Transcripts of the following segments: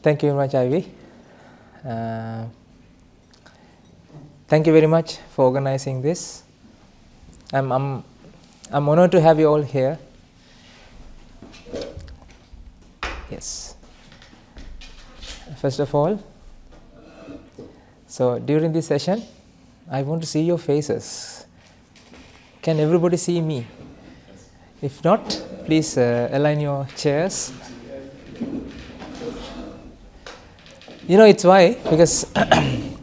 Thank you very much, Ivy. Thank you very much for organizing this. I'm honored to have you all here. Yes. First of all, so during this session, I want to see your faces. Can everybody see me? If not, please align your chairs. You know, it's why, because I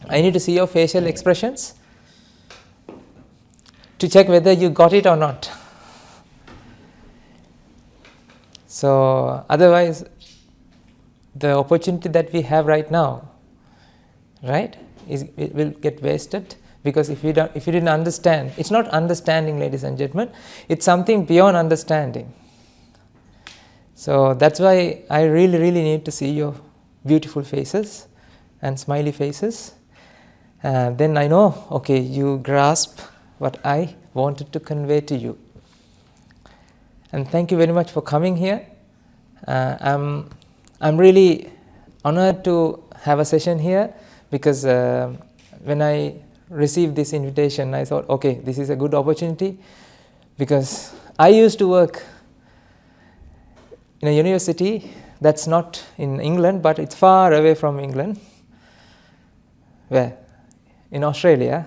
need to see your facial expressions to check whether you got it or not. So otherwise, the opportunity that we have right now, right, it will get wasted, because if you didn't understand, it's not understanding, ladies and gentlemen, it's something beyond understanding. So that's why I really need to see your beautiful faces and smiley faces. Then I know, okay, you grasp what I wanted to convey to you. And thank you very much for coming here. I'm really honored to have a session here, because when I received this invitation, I thought, okay, this is a good opportunity, because I used to work in a university that's not in England, but it's far away from England. Where? In Australia.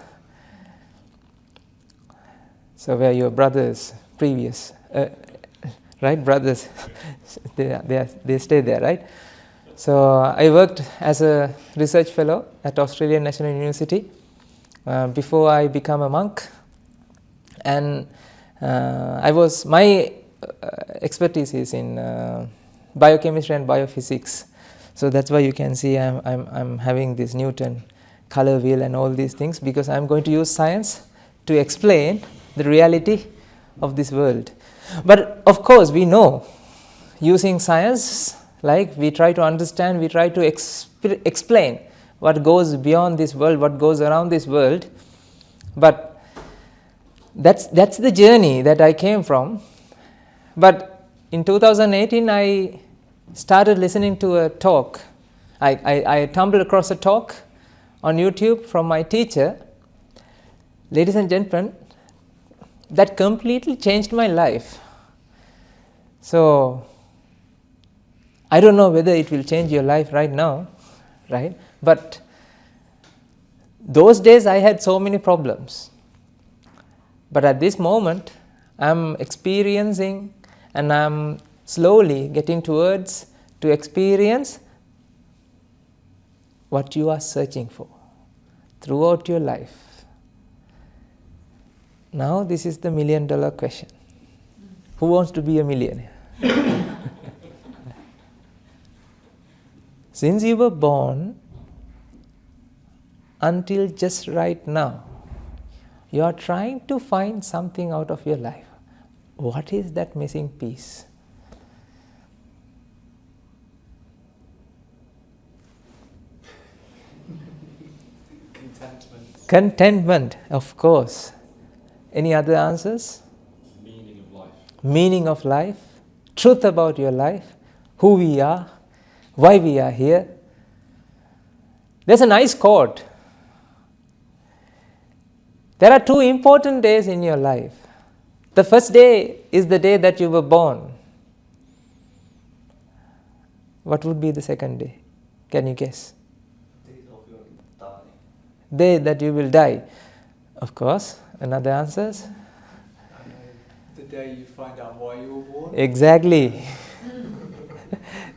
So where your brothers, previous, right, brothers, they stay there, right? So I worked as a research fellow at Australian National University before I became a monk, and my expertise is in biochemistry and biophysics. So that's why you can see I'm having this Newton color wheel and all these things, because I'm going to use science to explain the reality of this world. But of course, we know, using science, like we try to understand, we try to explain what goes beyond this world, what goes around this world. But that's the journey that I came from. But in 2018, I started listening to a talk. I stumbled across a talk on YouTube from my teacher. Ladies and gentlemen, that completely changed my life. So I don't know whether it will change your life right now, right? But those days I had so many problems. But at this moment, I'm experiencing, and I'm slowly getting towards to experience what you are searching for throughout your life. Now this is the $1 million question. Who wants to be a millionaire? Since you were born until just right now, you are trying to find something out of your life. What is that missing piece? Contentment, of course. Any other answers? Meaning of life. Meaning of life, truth about your life, who we are, why we are here. There's a nice quote. There are 2 important days in your life. The first day is the day that you were born. What would be the second day? Can you guess? Day that you will die. Of course. Another answers? The day you find out why you were born. Exactly.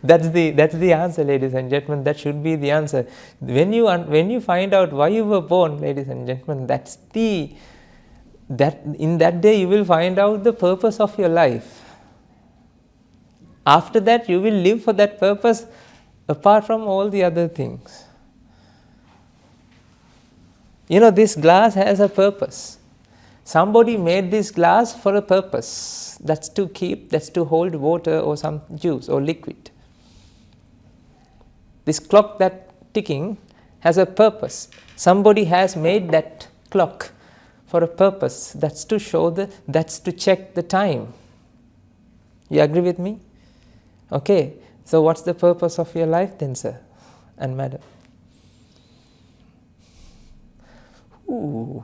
That's the answer, ladies and gentlemen. That should be the answer. When you find out why you were born, ladies and gentlemen, in that day you will find out the purpose of your life. After that, you will live for that purpose apart from all the other things. You know, this glass has a purpose. Somebody made this glass for a purpose. That's to hold water or some juice or liquid. This clock that ticking has a purpose. Somebody has made that clock for a purpose. That's to check the time. You agree with me? Okay. So what's the purpose of your life then, sir and madam? Ooh.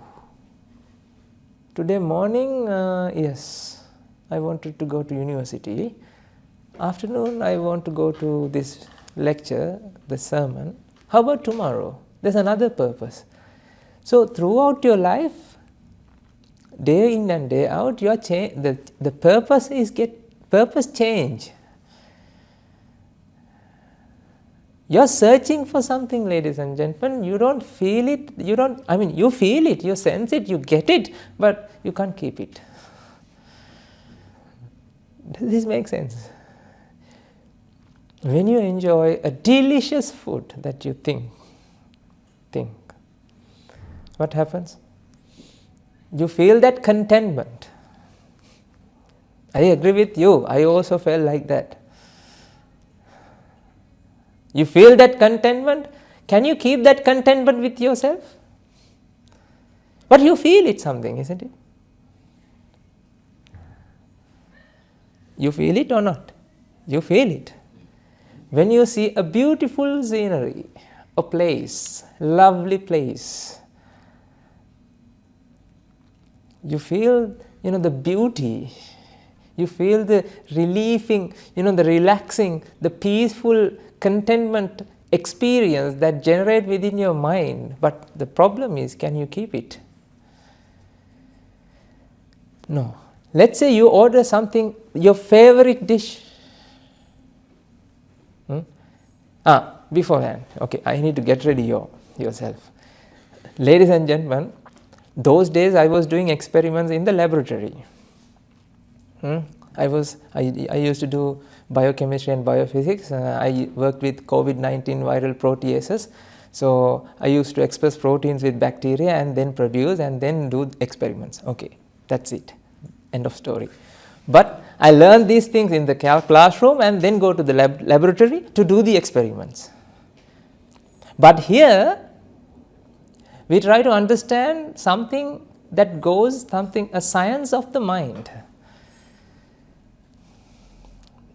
Today morning, yes, I wanted to go to university. Afternoon, I want to go to this lecture, the sermon. How about tomorrow? There's another purpose. So throughout your life, day in and day out, your the purpose is purpose change. You're searching for something, ladies and gentlemen. You don't feel it. You feel it, you sense it, you get it, but you can't keep it. Does this make sense? When you enjoy a delicious food that you think, what happens? You feel that contentment. I agree with you. I also felt like that. You feel that contentment. Can you keep that contentment with yourself? But you feel it something, isn't it? You feel it or not? You feel it. When you see a beautiful scenery, a place, lovely place, you feel, the beauty. You feel the relieving, the relaxing, the peaceful contentment experience that generate within your mind. But the problem is, can you keep it? No. Let's say you order something, your favorite dish. Beforehand, okay, I need to get ready yourself. Ladies and gentlemen, those days I was doing experiments in the laboratory. I used to do biochemistry and biophysics. I worked with COVID-19 viral proteases. So I used to express proteins with bacteria and then produce and then do experiments. Okay, that's it. End of story. But I learned these things in the classroom and then go to the laboratory to do the experiments. But here, we try to understand something that a science of the mind.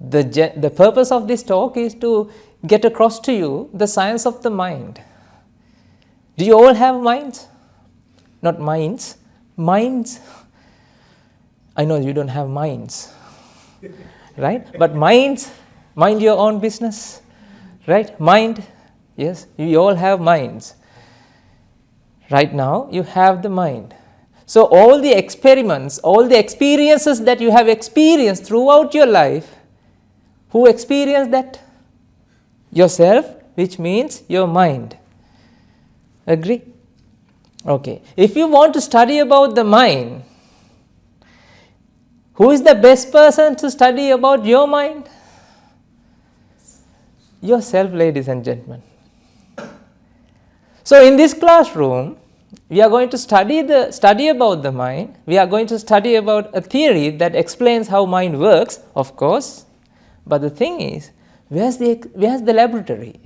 The purpose of this talk is to get across to you the science of the mind. Do you all have minds? Not minds, minds. I know you don't have minds, right? But minds, mind your own business, right? Mind, yes, you all have minds. Right now, you have the mind. So all the experiments, all the experiences that you have experienced throughout your life, who experienced that? Yourself, which means your mind. Agree? Okay. If you want to study about the mind, who is the best person to study about your mind? Yourself, ladies and gentlemen. So in this classroom, we are going to study about the mind. We are going to study about a theory that explains how mind works, of course. But the thing is, where's the laboratory?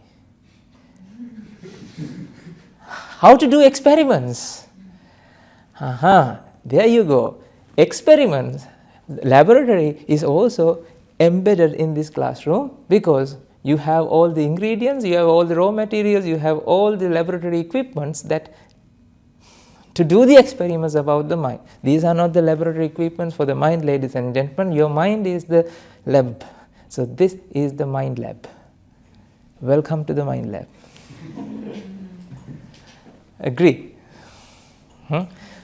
How to do experiments? There you go. Experiments. Laboratory is also embedded in this classroom because you have all the ingredients, you have all the raw materials, you have all the laboratory equipments that to do the experiments about the mind. These are not the laboratory equipments for the mind, ladies and gentlemen. Your mind is the lab. So this is the mind lab. Welcome to the mind lab. Agree?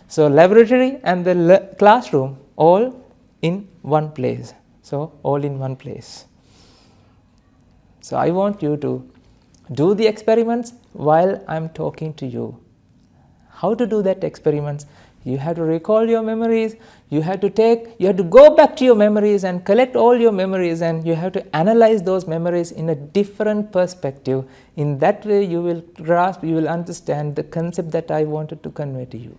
So laboratory and the classroom all in one place. So all in one place. So I want you to do the experiments while I am talking to you. How to do that experiments? You have to recall your memories, you have to go back to your memories and collect all your memories, and you have to analyze those memories in a different perspective. In that way you will grasp, you will understand the concept that I wanted to convey to you.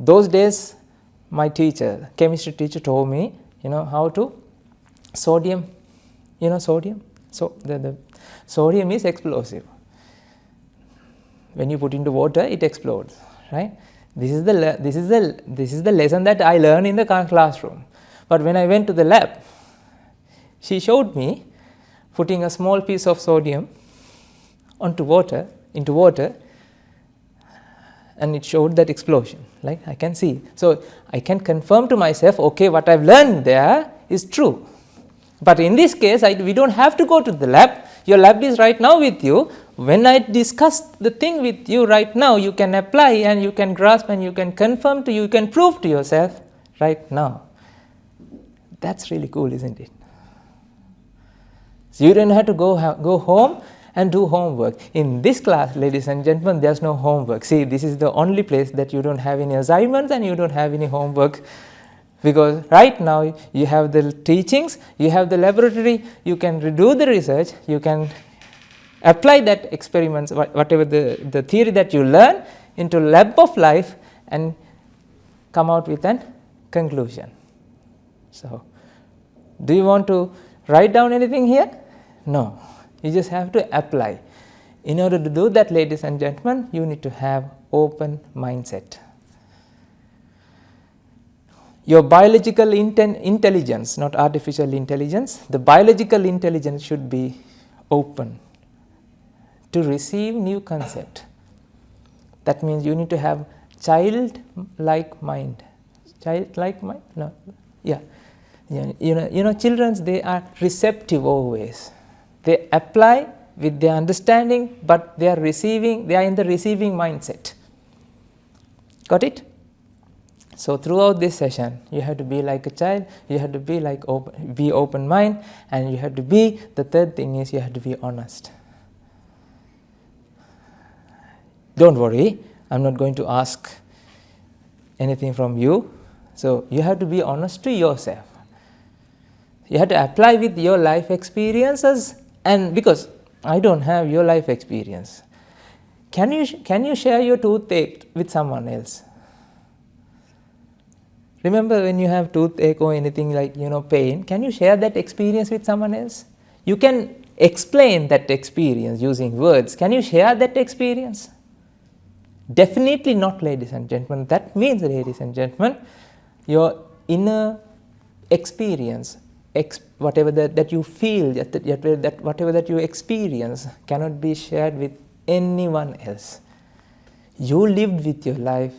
Those days my teacher, chemistry teacher, told me, how to sodium, sodium? So the sodium is explosive. When you put into water, it explodes, right? This is the lesson that I learned in the classroom. But when I went to the lab, She showed me putting a small piece of sodium into water, and it showed that explosion, like I can see. So I can confirm to myself, okay, what I've learned there is true. But in this case, we don't have to go to the lab. Your lab is right now with you. When I discuss the thing with you right now, you can apply and you can grasp and you can confirm you can prove to yourself right now. That's really cool, isn't it? So you don't have to go home and do homework. In this class, ladies and gentlemen, there's no homework. See, this is the only place that you don't have any assignments and you don't have any homework, because right now you have the teachings, you have the laboratory, you can do the research, you can apply that experiments, whatever the theory that you learn into lab of life and come out with an conclusion. So, do you want to write down anything here? No. You just have to apply. In order to do that, ladies and gentlemen, you need to have open mindset. Your biological intelligence, not artificial intelligence, the biological intelligence should be open to receive new concept. That means you need to have childlike mind. Childlike mind? No. Yeah. You know, children, they are receptive always. They apply with their understanding, but they are in the receiving mindset. Got it? So throughout this session, you have to be like a child, you have to be open mind, and you have to be, the third thing is you have to be honest. Don't worry, I'm not going to ask anything from you. So you have to be honest to yourself. You have to apply with your life experiences, and because I don't have your life experience, can you share your toothache with someone else? Remember, when you have toothache or anything like, pain, can you share that experience with someone else? You can explain that experience using words. Can you share that experience? Definitely not, ladies and gentlemen. That means, ladies and gentlemen, your inner experience, whatever that you feel, whatever that you experience, cannot be shared with anyone else. You lived with your life.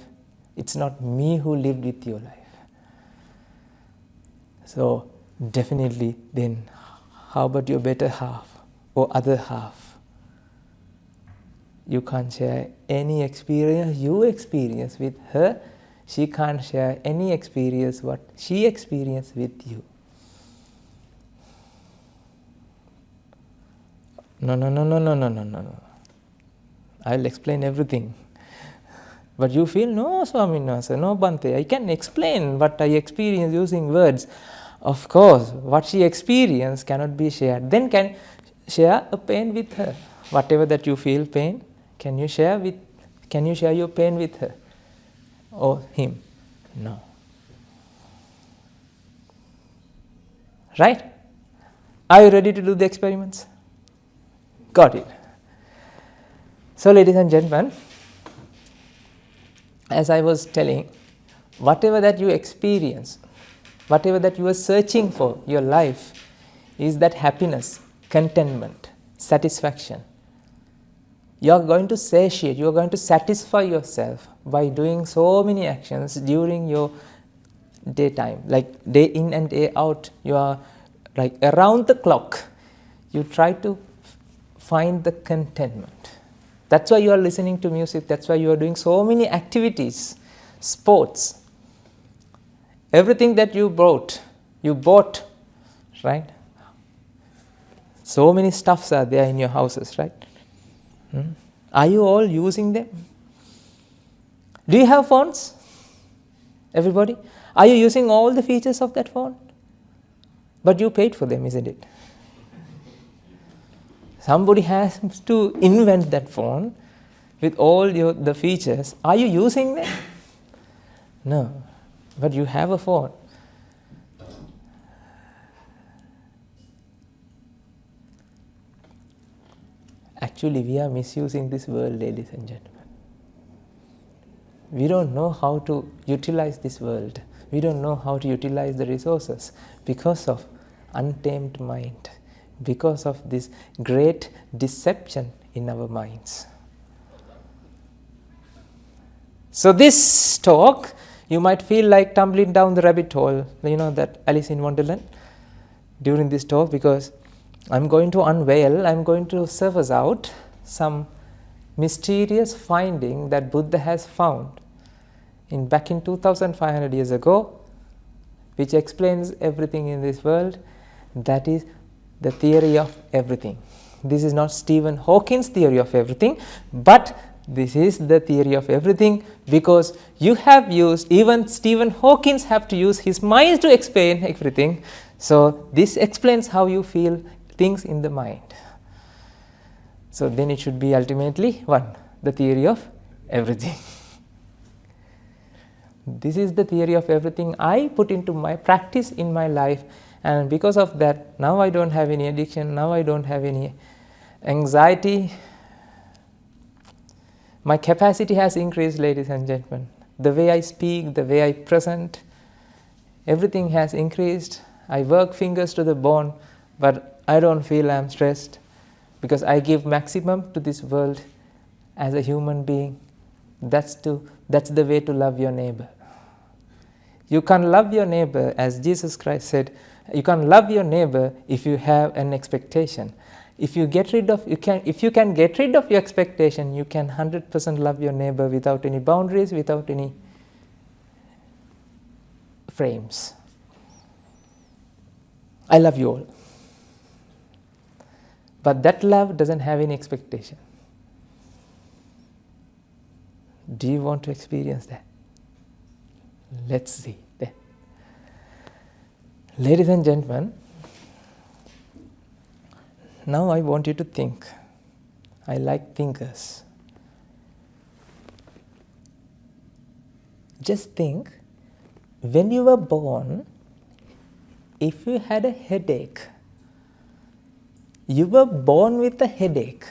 It's not me who lived with your life. So definitely, then how about your better half or other half? You can't share any experience you experience with her. She can't share any experience what she experienced with you. No. I'll explain everything. But you feel, no, Swaminasa, no, Bhante, I can explain what I experience using words. Of course, what she experienced cannot be shared. Then can share a pain with her. Whatever that you feel pain, can you share your pain with her or him? No. Right? Are you ready to do the experiments? Got it. So, ladies and gentlemen, as I was telling, whatever that you experience, whatever that you are searching for, your life, is that happiness, contentment, satisfaction. You are going to satiate, you are going to satisfy yourself by doing so many actions during your daytime, like day in and day out. You are like around the clock, you try to find the contentment. That's why you are listening to music, that's why you are doing so many activities, sports. Everything that you bought, right? So many stuffs are there in your houses, right? Are you all using them? Do you have phones? Everybody? Are you using all the features of that phone? But you paid for them, isn't it? Somebody has to invent that phone with all the features. Are you using them? No. But you have a phone. Actually, we are misusing this world, ladies and gentlemen. We don't know how to utilize this world. We don't know how to utilize the resources because of untamed mind because of this great deception in our minds. So this talk, you might feel like tumbling down the rabbit hole, that Alice in Wonderland, during this talk, because I'm going to unveil, I'm going to surface out some mysterious finding that Buddha has found back in 2500 years ago, which explains everything in this world. That is the theory of everything. This is not Stephen Hawking's theory of everything, but this is the theory of everything, because you have used, even Stephen Hawking have to use his mind to explain everything. So this explains how you feel things in the mind. So then it should be ultimately one, the theory of everything. This is the theory of everything I put into my practice in my life, and because of that, now I don't have any addiction, now I don't have any anxiety. My capacity has increased, ladies and gentlemen. The way I speak, the way I present, everything has increased. I work fingers to the bone, but I don't feel I'm stressed, because I give maximum to this world as a human being. That's the way to love your neighbor. You can't love your neighbor, as Jesus Christ said, you can't love your neighbor if you have an expectation. If you can get rid of your expectation, you can 100% love your neighbor without any boundaries, without any frames. I love you all. But that love doesn't have any expectation. Do you want to experience that? Let's see. Ladies and gentlemen, now I want you to think. I like thinkers. Just think, when you were born, if you had a headache, you were born with a headache,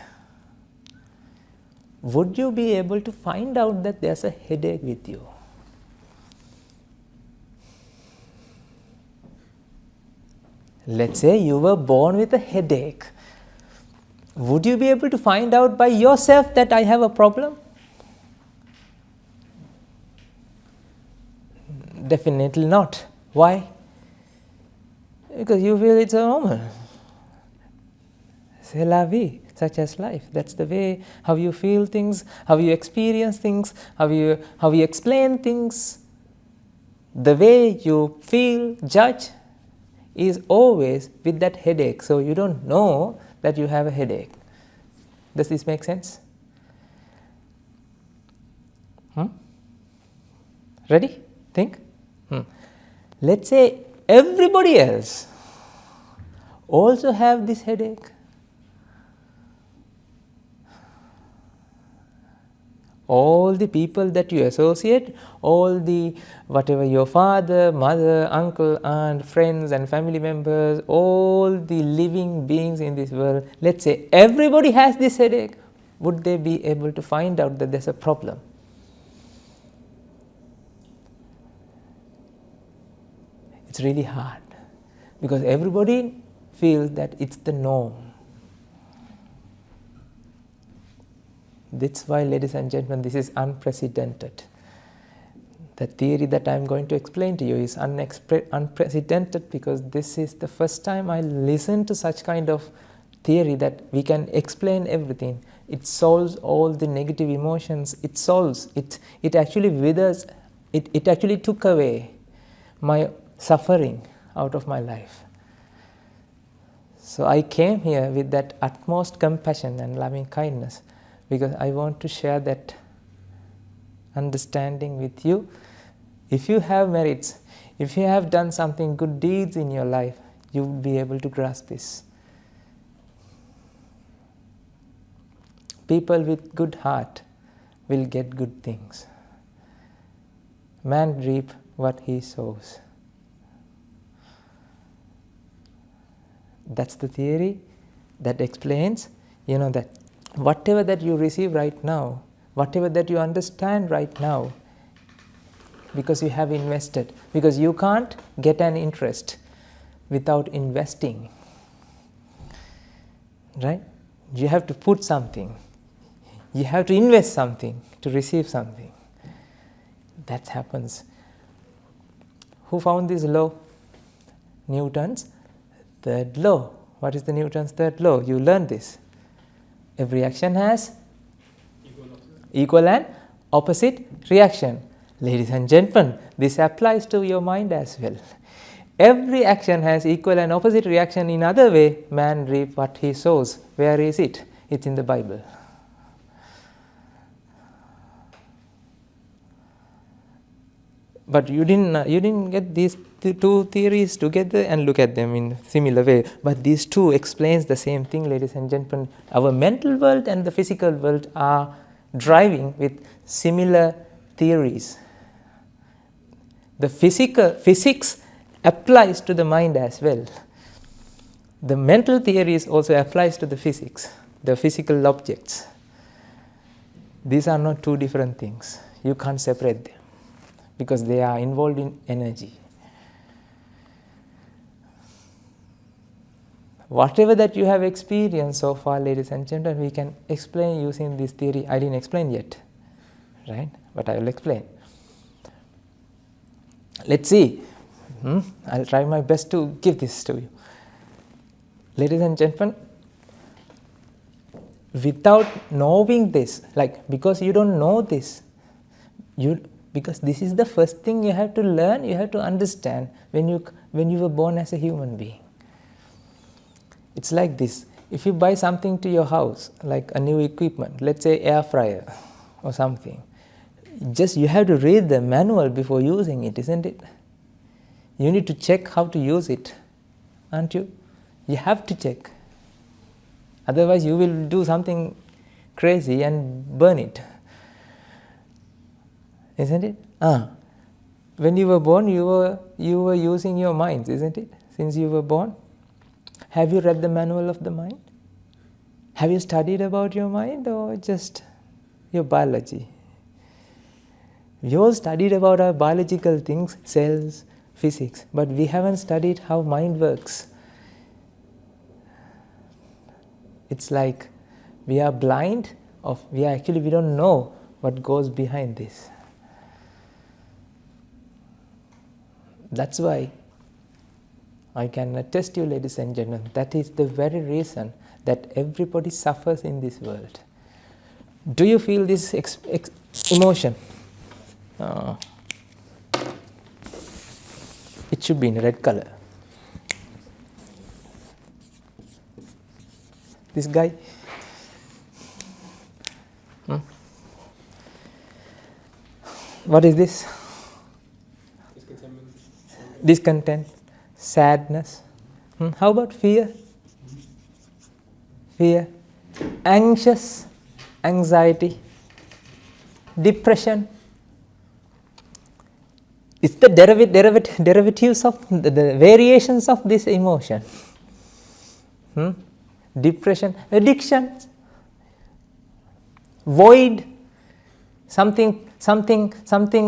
would you be able to find out that there's a headache with you? Let's say you were born with a headache. Would you be able to find out by yourself that I have a problem? Definitely not. Why? Because you feel it's a normal. C'est la vie, such as life. That's the way how you feel things, how you experience things, how you explain things. The way you feel, judge, is always with that headache. So you don't know that you have a headache. Does this make sense? Ready? Think? Let's say everybody else also have this headache. All the people that you associate, all the whatever your father, mother, uncle, aunt, friends and family members, all the living beings in this world, let's say everybody has this headache, would they be able to find out that there's a problem? It's really hard, because everybody feels that it's the norm. That's why, ladies and gentlemen, this is unprecedented. The theory that I am going to explain to you is unprecedented, because this is the first time I listen to such kind of theory that we can explain everything. It solves all the negative emotions. It solves, it actually withers, it actually took away my suffering out of my life. So I came here with that utmost compassion and loving kindness, because I want to share that understanding with you. If you have merits, if you have done something good deeds in your life, you will be able to grasp this. People with good heart will get good things. Man reap what he sows. That's the theory that explains, that whatever that you receive right now, whatever that you understand right now, because you have invested, because you can't get an interest. without investing. Right? You have to put something. You have to invest something to receive something. That happens. Who found this law? Newton's third law. What is the Newton's third law? You learned this. Every action has equal and opposite reaction. Ladies and gentlemen, this applies to your mind as well. Every action has equal and opposite reaction. In other way, man reap what he sows. Where is it? It's in the Bible. But you didn't get these two theories together and look at them in similar way. But these two explains the same thing, ladies and gentlemen. Our mental world and the physical world are driving with similar theories. The physics applies to the mind as well. The mental theories also applies to the physics, the physical objects. These are not two different things. You can't separate them because they are involved in energy. Whatever that you have experienced so far, ladies and gentlemen, we can explain using this theory. I didn't explain yet, right? But I will explain. Let's see. I'll try my best to give this to you. Ladies and gentlemen, without knowing this, because you don't know this, because this is the first thing you have to learn, you have to understand when you were born as a human being. It's like this. If you buy something to your house, like a new equipment, let's say air fryer or something, just you have to read the manual before using it, isn't it? You need to check how to use it, aren't you? You have to check. Otherwise you will do something crazy and burn it. Isn't it? When you were born, you were using your minds, isn't it? Since you were born. Have you read the manual of the mind? Have you studied about your mind or just your biology? We all studied about our biological things, cells, physics, but we haven't studied how mind works. It's like we are blind we don't know what goes behind this. That's why I can attest you, ladies and gentlemen, that is the very reason that everybody suffers in this world. Do you feel this emotion? It should be in red color. This guy. What is this? Discontent, sadness. How about fear? Fear, anxious, anxiety, depression. It's the derivatives of the variations of this emotion. Depression, addiction, void, something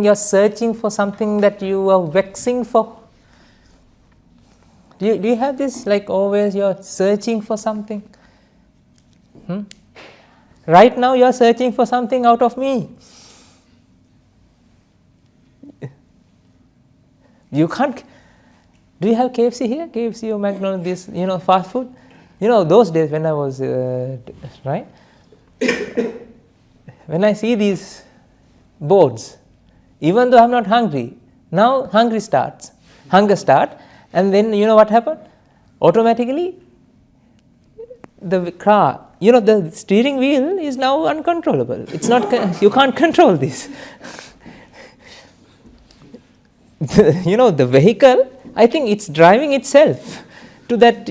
you're searching for, something that you are vexing for. Do you have this, like always you're searching for something? Right now you're searching for something out of me. You can't. Do you have KFC here? KFC or McDonald's, this, fast food? Those days when I was, right? When I see these boards, even though I'm not hungry, now hunger starts, and then what happened? Automatically, the car, the steering wheel is now uncontrollable. It's not, you can't control this. The vehicle, I think it's driving itself to that,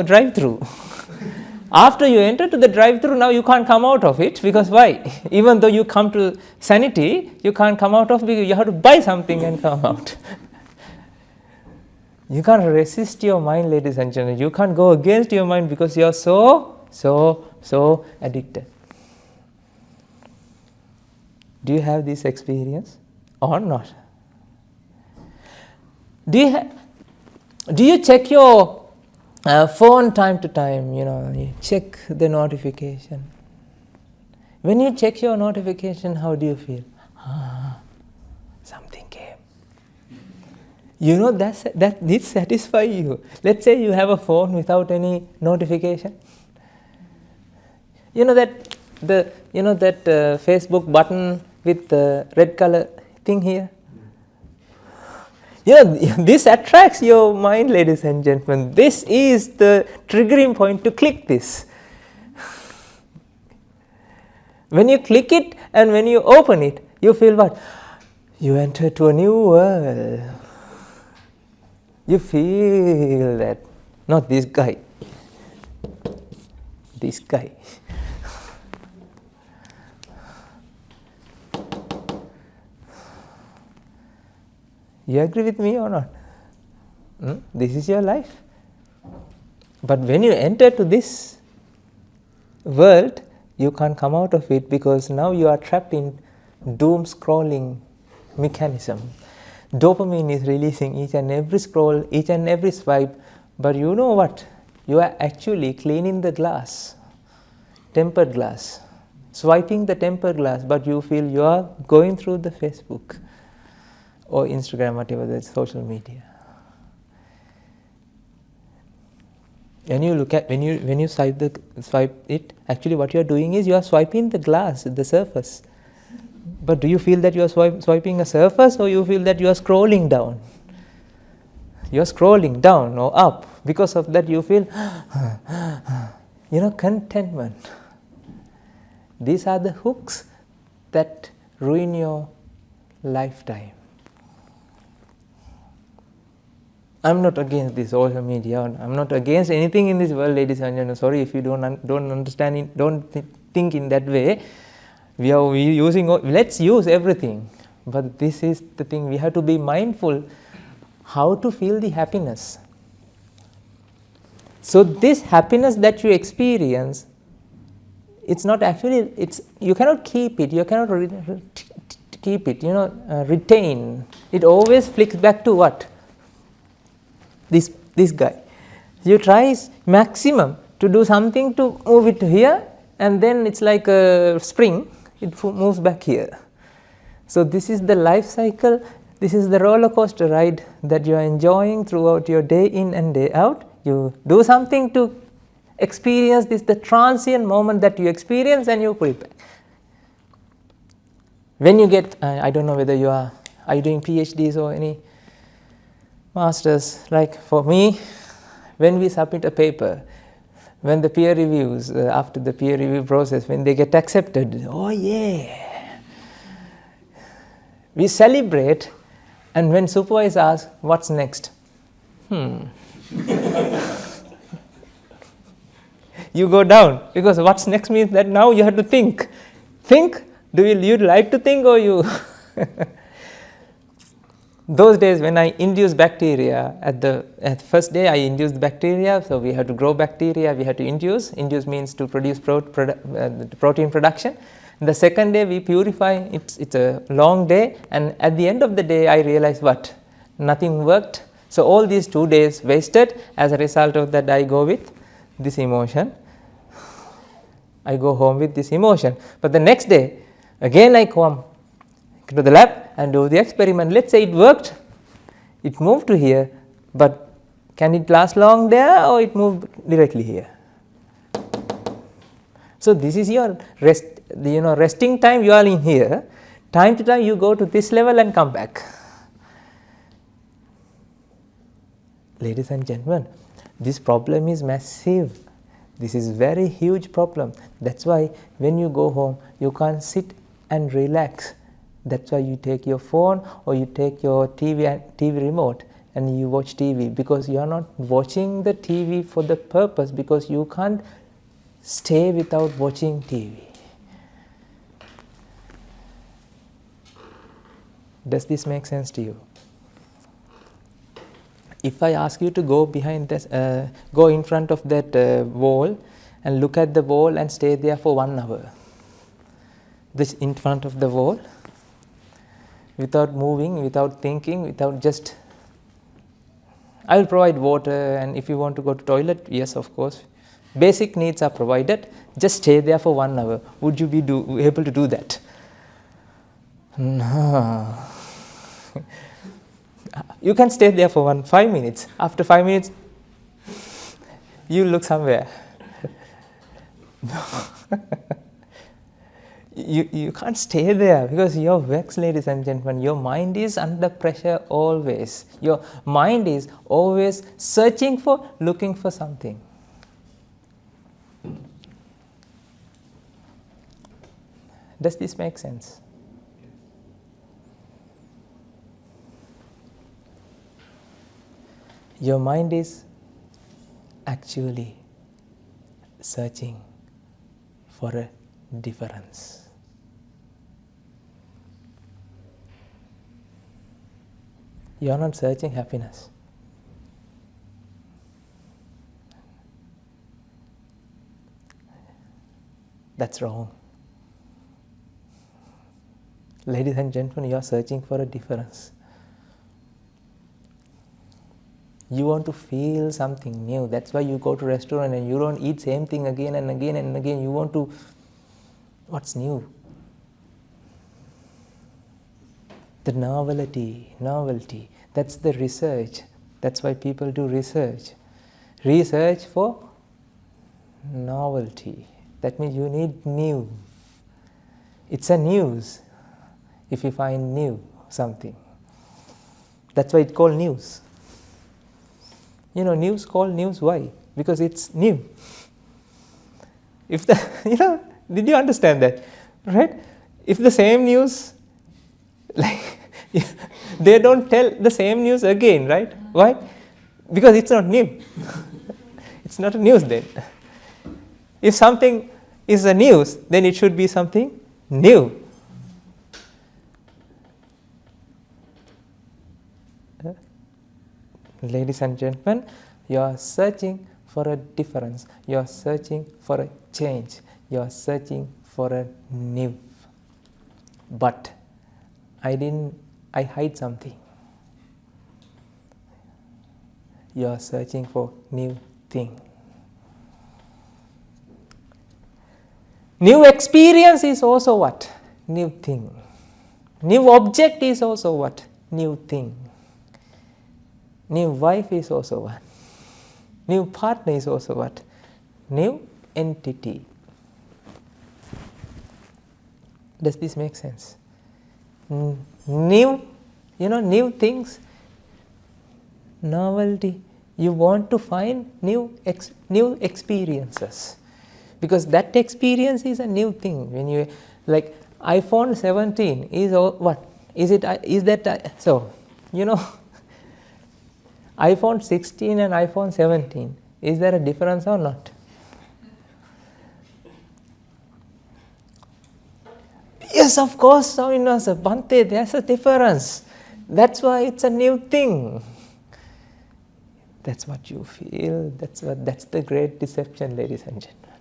drive-through. After you enter to the drive-through, now you can't come out of it, because why? Even though you come to sanity, you can't come out of it because you have to buy something and come out. You can't resist your mind, ladies and gentlemen. You can't go against your mind because you are so addicted. Do you have this experience or not? Do you check your phone time to time? You check the notification. When you check your notification, how do you feel? Something came. That this satisfies you. Let's say you have a phone without any notification. That Facebook button with the red color thing here. This attracts your mind, ladies and gentlemen. This is the triggering point to click this. When you click it and when you open it, you feel what? You enter to a new world. You feel that. Not this guy. This guy. You agree with me or not? This is your life. But when you enter to this world, you can't come out of it because now you are trapped in doom scrolling mechanism. Dopamine is releasing each and every scroll, each and every swipe, but you know what? You are actually cleaning the glass, tempered glass, swiping the tempered glass, but you feel you are going through the Facebook or Instagram, whatever the social media. When you swipe it, actually what you are doing is you are swiping the glass, the surface. But do you feel that you are swiping a surface, or you feel that you are scrolling down? You are scrolling down or up. Because of that you feel contentment. These are the hooks that ruin your lifetime. I'm not against this social media. I'm not against anything in this world, ladies and gentlemen. Sorry if you don't understand it, don't think in that way. We using. Let's use everything, but this is the thing. We have to be mindful how to feel the happiness. So this happiness that you experience, it's not actually. You cannot keep it. You cannot keep it. Retain. It always flicks back to what? This guy. You try maximum to do something to move it to here, and then it's like a spring, it moves back here. So this is the life cycle, this is the roller coaster ride that you are enjoying throughout your day in and day out. You do something to experience this, the transient moment that you experience, and you put it back. When you get, I don't know whether are you doing PhDs or any masters, like for me, when we submit a paper, when the peer reviews, after the peer review process, when they get accepted, oh yeah, we celebrate, and when supervisor asks, what's next? You go down, because what's next means that now you have to think. Think, do you like to think, or you... Those days when I induced bacteria, at the first day I induced bacteria, so we had to grow bacteria, we had to induce. Induce means to produce protein production. And the second day we purify, it's a long day, and at the end of the day I realized what? Nothing worked. So all these 2 days wasted. As a result of that, I go with this emotion. I go home with this emotion. But the next day, again I come to the lab and do the experiment. Let's say it worked, it moved to here, but can it last long there, or it moved directly here? So this is your rest, resting time. You are in here. Time to time you go to this level and come back. Ladies and gentlemen, this problem is massive. This is very huge problem. That's why when you go home, you can't sit and relax. That's why you take your phone, or you take your TV remote and you watch TV, because you are not watching the TV for the purpose, because you can't stay without watching TV. Does this make sense to you? If I ask you to go behind this, go in front of that wall and look at the wall and stay there for 1 hour, this in front of the wall, without moving, without thinking, without just I will provide water, and if you want to go to toilet, yes, of course. Basic needs are provided. Just stay there for 1 hour. Would you be able to do that? No. You can stay there for 5 minutes. After 5 minutes, you look somewhere. You can't stay there because you're vexed, ladies and gentlemen. Your mind is under pressure always. Your mind is always searching for, looking for something. Does this make sense? Your mind is actually searching for a difference. You are not searching happiness. That's wrong. Ladies and gentlemen, you are searching for a difference. You want to feel something new. That's why you go to a restaurant and you don't eat same thing again and again and again. You want to, what's new? The novelty. That's the research. That's why people do research. Research for novelty. That means you need new. It's a news if you find new something. That's why it's called news. You know, news called news, why? Because it's new. If the, did you understand that? Right? If the same news, like, they don't tell the same news again, right? Why? Because it's not new. It's not a news then. If something is a news, then it should be something new. Ladies and gentlemen, you are searching for a difference. You are searching for a change. You are searching for a new. But I hide something. You are searching for new thing. New experience is also what? New thing. New object is also what? New thing. New wife is also what? New partner is also what? New entity. Does this make sense? New, new things, novelty. You want to find new experiences, because that experience is a new thing. When you, like, iPhone 17 is what? So, iPhone 16 and iPhone 17, is there a difference or not? Yes, of course, Bhante, there's a difference. That's why it's a new thing. That's what you feel. That's the great deception, ladies and gentlemen.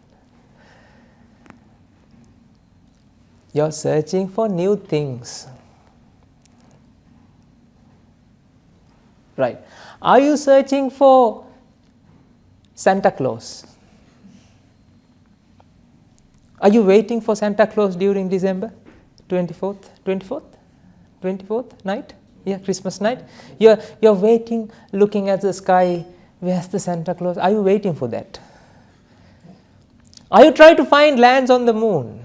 You're searching for new things. Right. Are you searching for Santa Claus? Are you waiting for Santa Claus during December 24th night? Yeah, Christmas night. You're waiting, looking at the sky. Where's the Santa Claus? Are you waiting for that? Are you trying to find lands on the moon?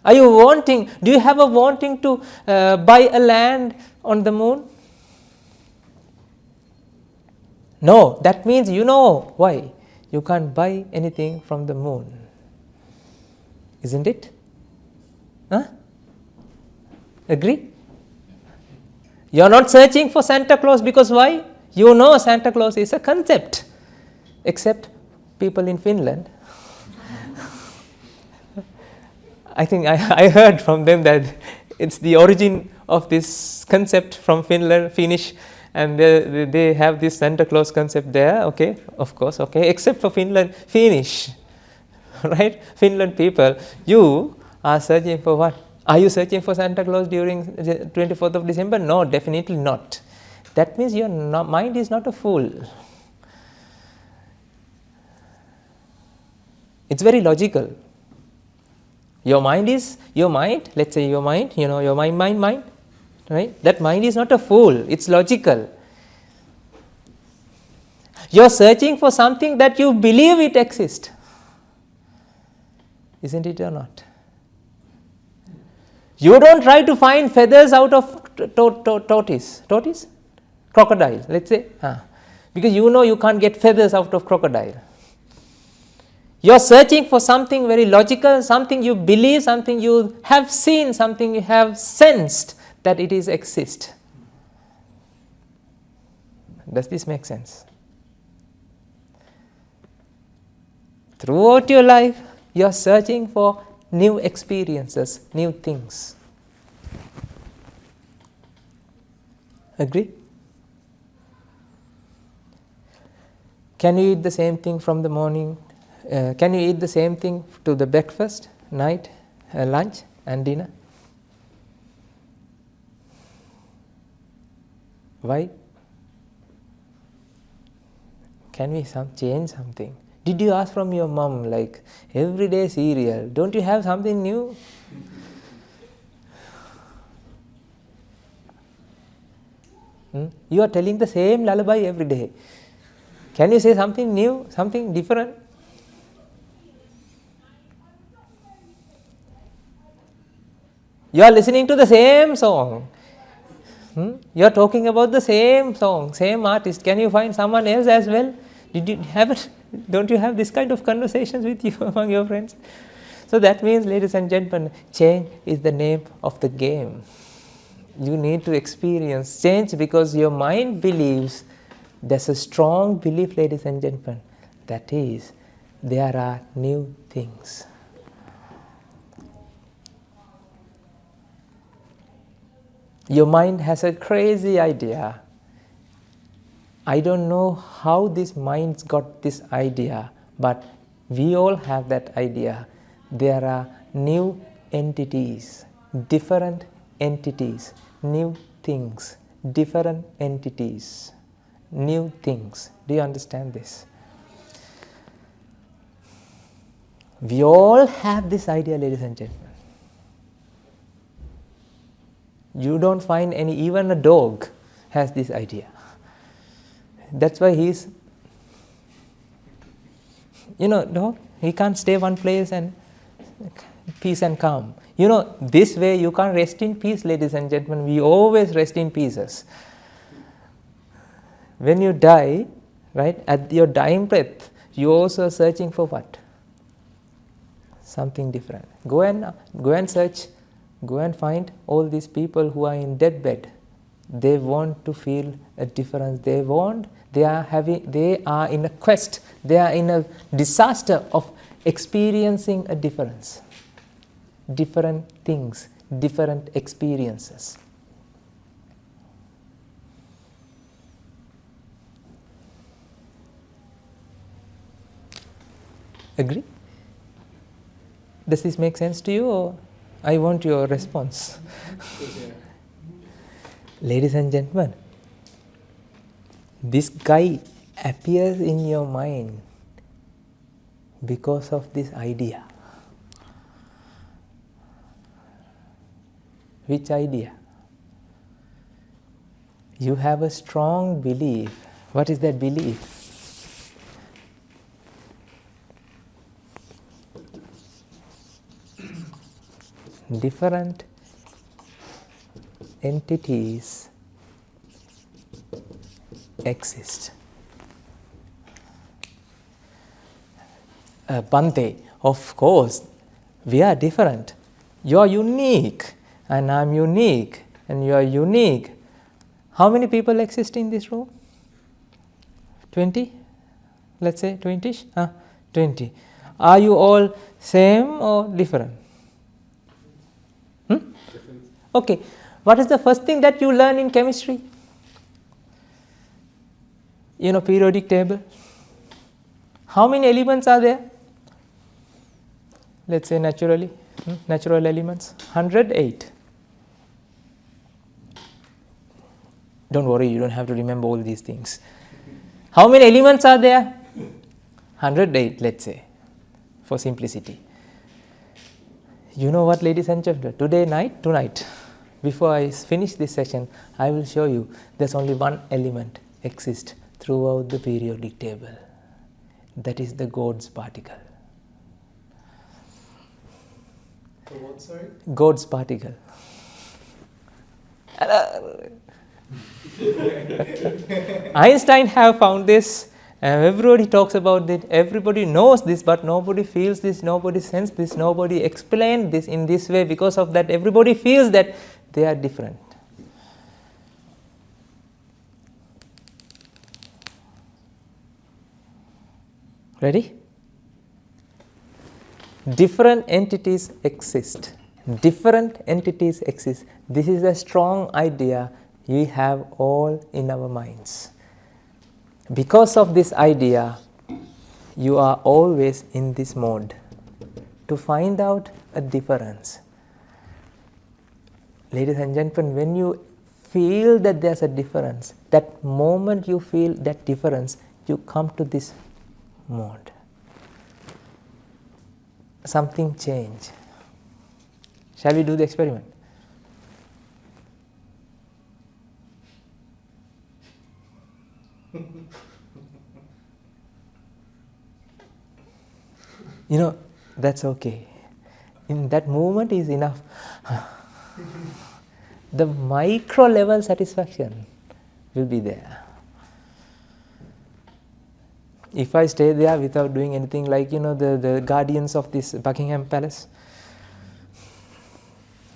Are you wanting? Do you have a wanting to buy a land on the moon? No, that means why. You can't buy anything from the moon. Isn't it? Huh? Agree? You're not searching for Santa Claus because why? You know Santa Claus is a concept. Except people in Finland. I think I heard from them that it's the origin of this concept from Finnish, and they have this Santa Claus concept there. Okay, of course, okay. Except for Finnish, right? Finland people, you are searching for what? Are you searching for Santa Claus during the 24th of December? No, definitely not. That means your mind is not a fool. It's very logical. Your mind, let's say your mind, your mind, right? That mind is not a fool, it's logical. You're searching for something that you believe it exists. Isn't it or not? You don't try to find feathers out of tortoise, crocodile, let's say, because you can't get feathers out of crocodile. You're searching for something very logical, something you believe, something you have seen, something you have sensed that it is exist. Does this make sense? Throughout your life, you're searching for new experiences, new things. Agree? Can you eat the same thing from the morning? Can you eat the same thing to the breakfast, night, lunch and dinner? Why? Can we change something? Did you ask from your mom, like, everyday cereal, don't you have something new? You are telling the same lullaby every day. Can you say something new, something different? You are listening to the same song. You are talking about the same song, same artist. Can you find someone else as well? Did you have it? Don't you have this kind of conversations with you among your friends? So that means, ladies and gentlemen, change is the name of the game. You need to experience change because your mind believes, there's a strong belief, ladies and gentlemen, that is, there are new things. Your mind has a crazy idea. I don't know how this mind's got this idea, but we all have that idea. There are new entities, different entities, new things, different entities, new things. Do you understand this? We all have this idea, ladies and gentlemen. You don't find any, even a dog has this idea. That's why he's, dog, he can't stay one place and peace and calm. This way you can't rest in peace, ladies and gentlemen. We always rest in pieces. When you die, right, at your dying breath, you also are searching for what? Something different. Go and search. Go and find all these people who are in deathbed. They want to feel a difference. They are in a quest. They are in a disaster of experiencing a difference. Different things, different experiences. Agree? Does this make sense to you, or I want your response? Ladies and gentlemen, this guy appears in your mind because of this idea. Which idea? You have a strong belief. What is that belief? Different entities exist. Bhante, of course, we are different. You are unique, and I am unique, and you are unique. How many people exist in this room? 20? Let's say 20-ish? 20. Are you all same or different? Okay. What is the first thing that you learn in chemistry? Periodic table. How many elements are there? Let's say naturally, Natural elements? 108. Don't worry, you don't have to remember all these things. How many elements are there? 108, let's say, for simplicity. You know what, ladies and gentlemen, tonight, before I finish this session, I will show you there's only one element exists throughout the periodic table. That is the God's particle. The what, sorry? God's particle. Einstein have found this, and everybody talks about it, everybody knows this, but nobody feels this, nobody senses this, nobody explains this in this way. Because of that, everybody feels that they are different. Ready? Different entities exist. Different entities exist. This is a strong idea we have all in our minds. Because of this idea, you are always in this mode to find out a difference. Ladies and gentlemen, when you feel that there's a difference, that moment you feel that difference, you come to this mode. Something change. Shall we do the experiment? You know, that's okay. In that moment is enough. The micro level satisfaction will be there. If I stay there without doing anything, like the guardians of this Buckingham Palace,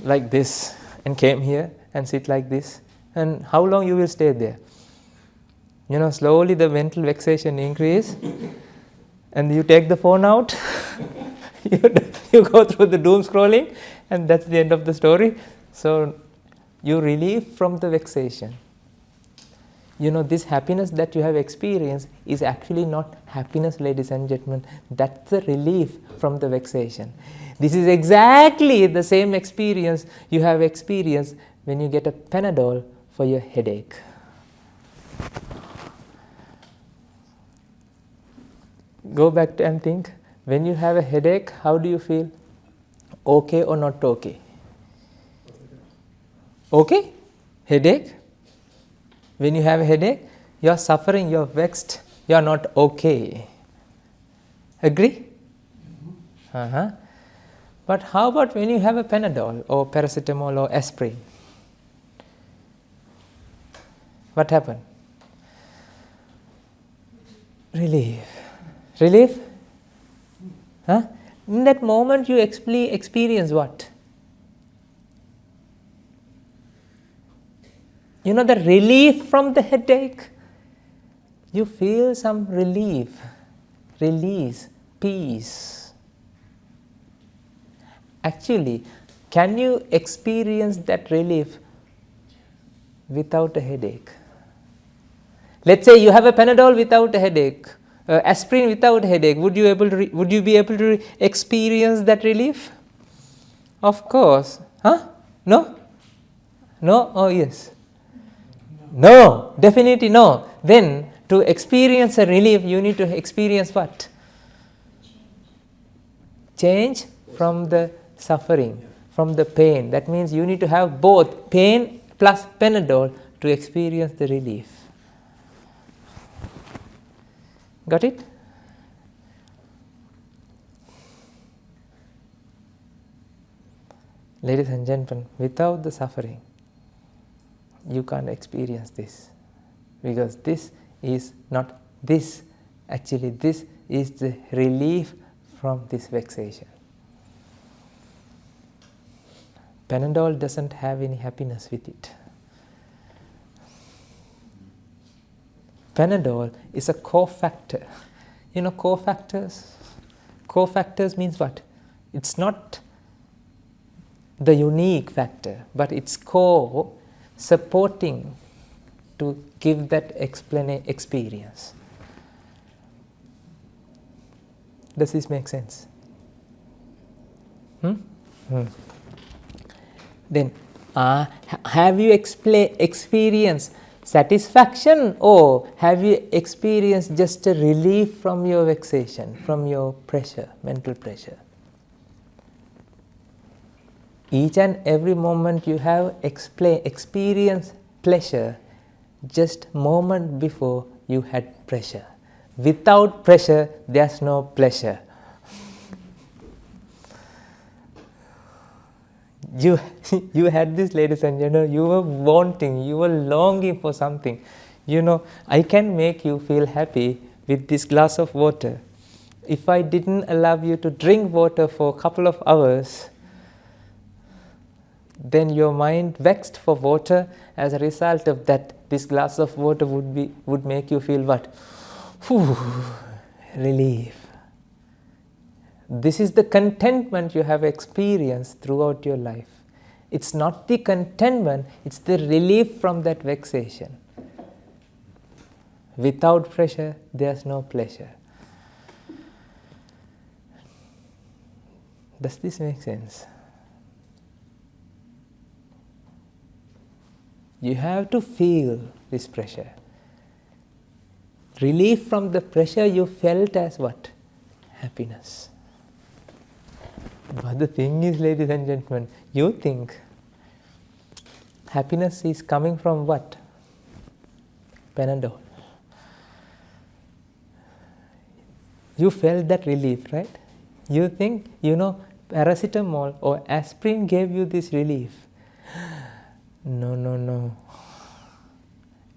like this, and came here and sit like this, and how long you will stay there? Slowly the mental vexation increase, and you take the phone out, you go through the doom scrolling, and that's the end of the story. So you relieve from the vexation. This happiness that you have experienced is actually not happiness, ladies and gentlemen. That's the relief from the vexation. This is exactly the same experience you have experienced when you get a Panadol for your headache. Go back and think, when you have a headache, how do you feel? Okay or not okay? Okay? Headache? When you have a headache, you are suffering, you are vexed, you are not okay. Agree? But how about when you have a Panadol or paracetamol or aspirin? What happened? Relief. Relief? In that moment you experience what? The relief from the headache. You feel some relief, release, peace. Actually, can you experience that relief without a headache? Let's say you have a Panadol without a headache, aspirin without a headache. Would you be able to experience that relief? Of course. No? No? Oh yes. No, definitely no. Then to experience a relief, you need to experience what? Change from the suffering, from the pain. That means you need to have both pain plus Panadol to experience the relief. Got it? Ladies and gentlemen, without the suffering, you can't experience this, because this is not this. Actually, this is the relief from this vexation. Panadol doesn't have any happiness with it. Panadol is a cofactor. Cofactors? Cofactors means what? It's not the unique factor, but it's supporting to give that experience. Does this make sense? Then, have you experienced satisfaction, or have you experienced just a relief from your vexation, from your pressure, mental pressure? Each and every moment you have experienced pleasure just moment before you had pressure. Without pressure, there's no pleasure. You had this, ladies and gentlemen, you were wanting, you were longing for something. I can make you feel happy with this glass of water. If I didn't allow you to drink water for a couple of hours, then your mind vexed for water. As a result of that, this glass of water would make you feel what? Relief. This is the contentment you have experienced throughout your life. It's not the contentment, it's the relief from that vexation. Without pressure, there's no pleasure. Does this make sense? You have to feel this pressure. Relief from the pressure you felt as what? Happiness. But the thing is, ladies and gentlemen, you think happiness is coming from what? Panadol. You felt that relief, right? You think, paracetamol or aspirin gave you this relief. No.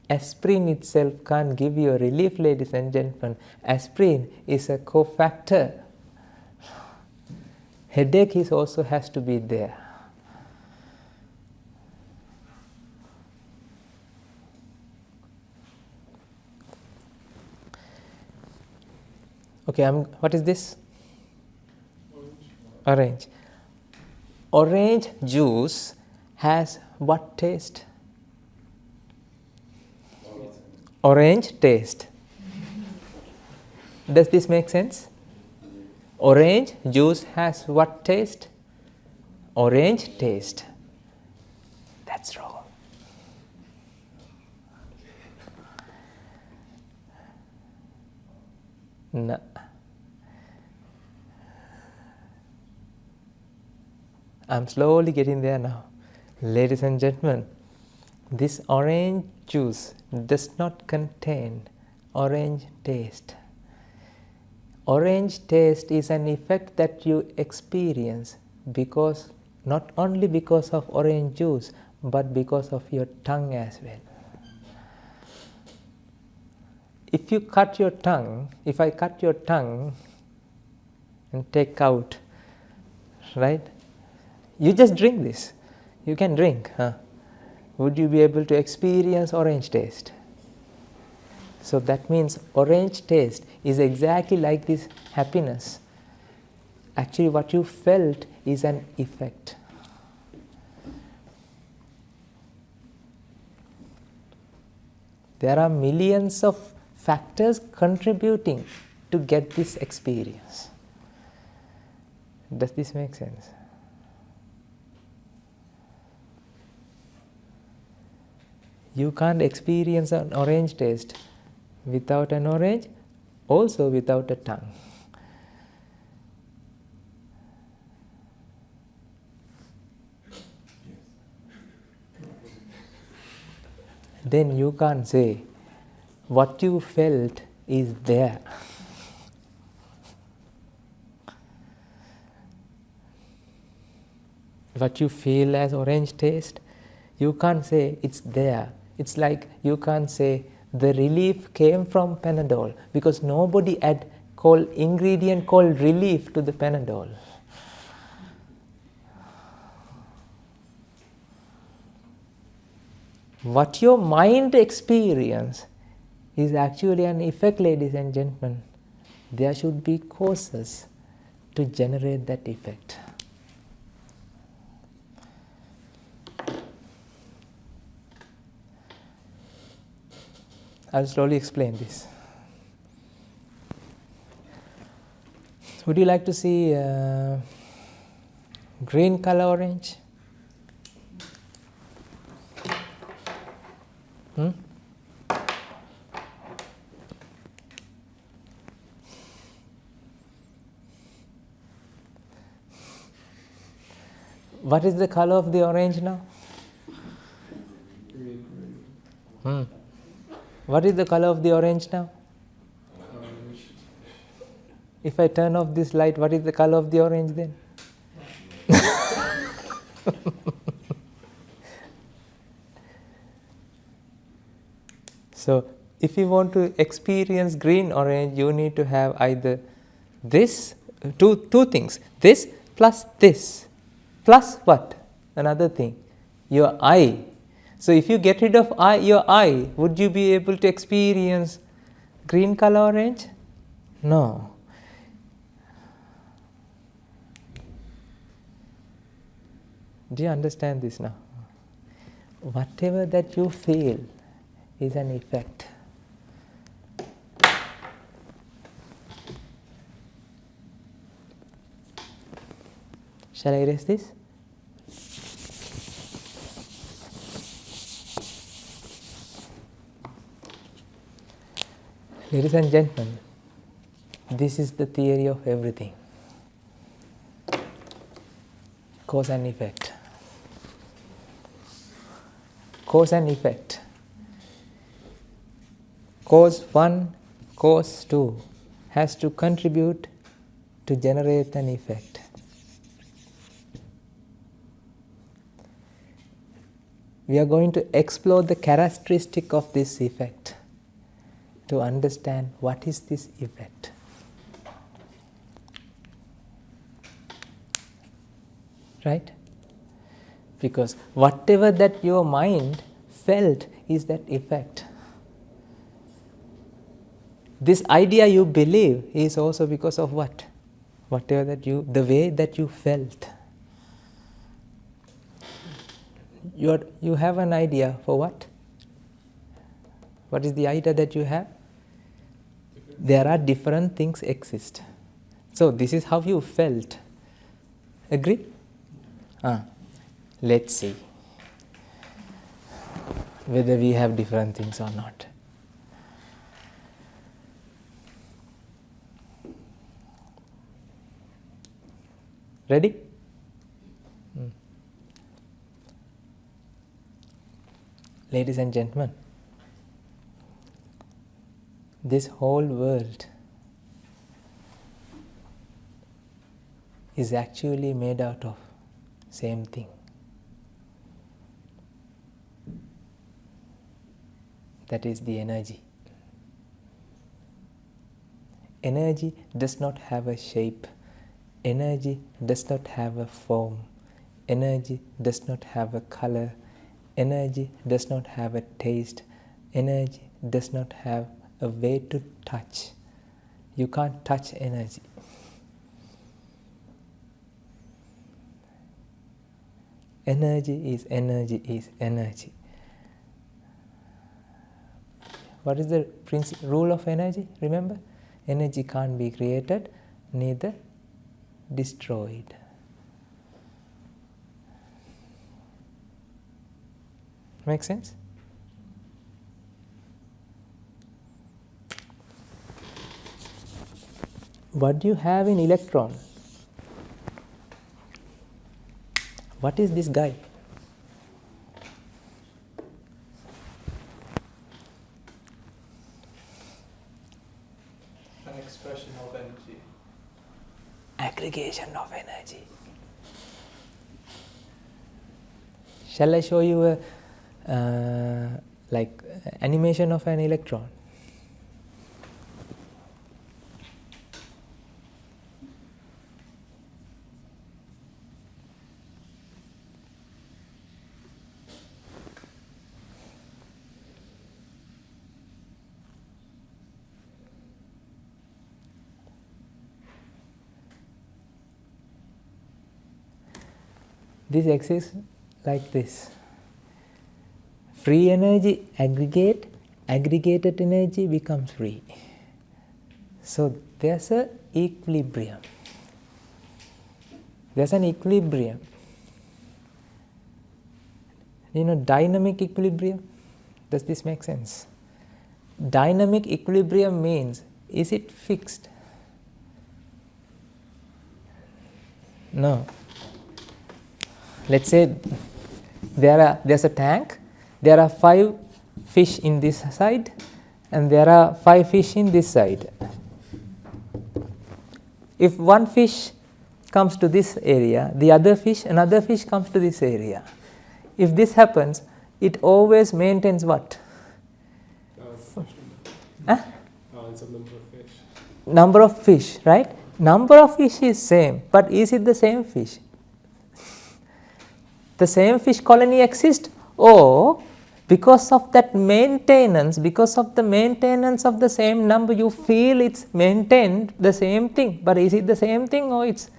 Aspirin itself can't give you a relief, ladies and gentlemen. Aspirin is a cofactor. Headache also has to be there. Okay, what is this? Orange. Orange juice has what taste? Orange taste. Does this make sense? Orange juice has what taste? Orange taste. That's wrong. No. I'm slowly getting there now. Ladies and gentlemen, this orange juice does not contain orange taste. Orange taste is an effect that you experience not only because of orange juice, but because of your tongue as well. If I cut your tongue and take out, right? You just drink this. You can drink. Would you be able to experience orange taste? So that means orange taste is exactly like this happiness. Actually, what you felt is an effect. There are millions of factors contributing to get this experience. Does this make sense? You can't experience an orange taste without an orange, also without a tongue. Then you can't say what you felt is there. What you feel as orange taste, you can't say it's there. It's like you can't say the relief came from Panadol, because nobody had ingredient called relief to the Panadol. What your mind experience is actually an effect, ladies and gentlemen. There should be causes to generate that effect. I'll slowly explain this. Would you like to see Green color orange? What is the color of the orange now? What is the color of the orange now? If I turn off this light, what is the color of the orange then? So, if you want to experience green orange, you need to have either this, two things, this plus this, plus what? Another thing, your eye. So, if you get rid of your eye, would you be able to experience green color orange? No. Do you understand this now? Whatever that you feel is an effect. Shall I erase this? Ladies and gentlemen, this is the theory of everything. Cause and effect. Cause and effect. Cause 1, cause 2 has to contribute to generate an effect. We are going to explore the characteristic of this effect to understand what is this effect. Right? Because whatever that your mind felt is that effect. This idea you believe is also because of what? Whatever that the way that you felt. You have an idea for what? What is the idea that you have? There are different things exist. So this is how you felt. Agree? Let's see whether we have different things or not. Ready? Ladies and gentlemen, this whole world is actually made out of same thing. That is the energy. Energy does not have a shape. Energy does not have a form. Energy does not have a color. Energy does not have a taste. Energy does not have a way to touch. You can't touch energy. Energy is energy is energy. What is the rule of energy? Remember? Energy can't be created, neither destroyed. Make sense? What do you have in electron? What is this guy? An expression of energy. Aggregation of energy. Shall I show you a animation of an electron? This exists like this. Free energy aggregate, aggregated energy becomes free. So there's a equilibrium. There's an equilibrium. Dynamic equilibrium? Does this make sense? Dynamic equilibrium means, is it fixed? No. Let's say there's a tank, there are 5 fish in this side, and there are 5 fish in this side. If one fish comes to this area, another fish comes to this area. If this happens, it always maintains what? Number of fish, right? Number of fish is same, but is it the same fish? The same fish colony exists, or because of that maintenance, because of the maintenance of the same number, you feel it's maintained the same thing, but is it the same thing, or it's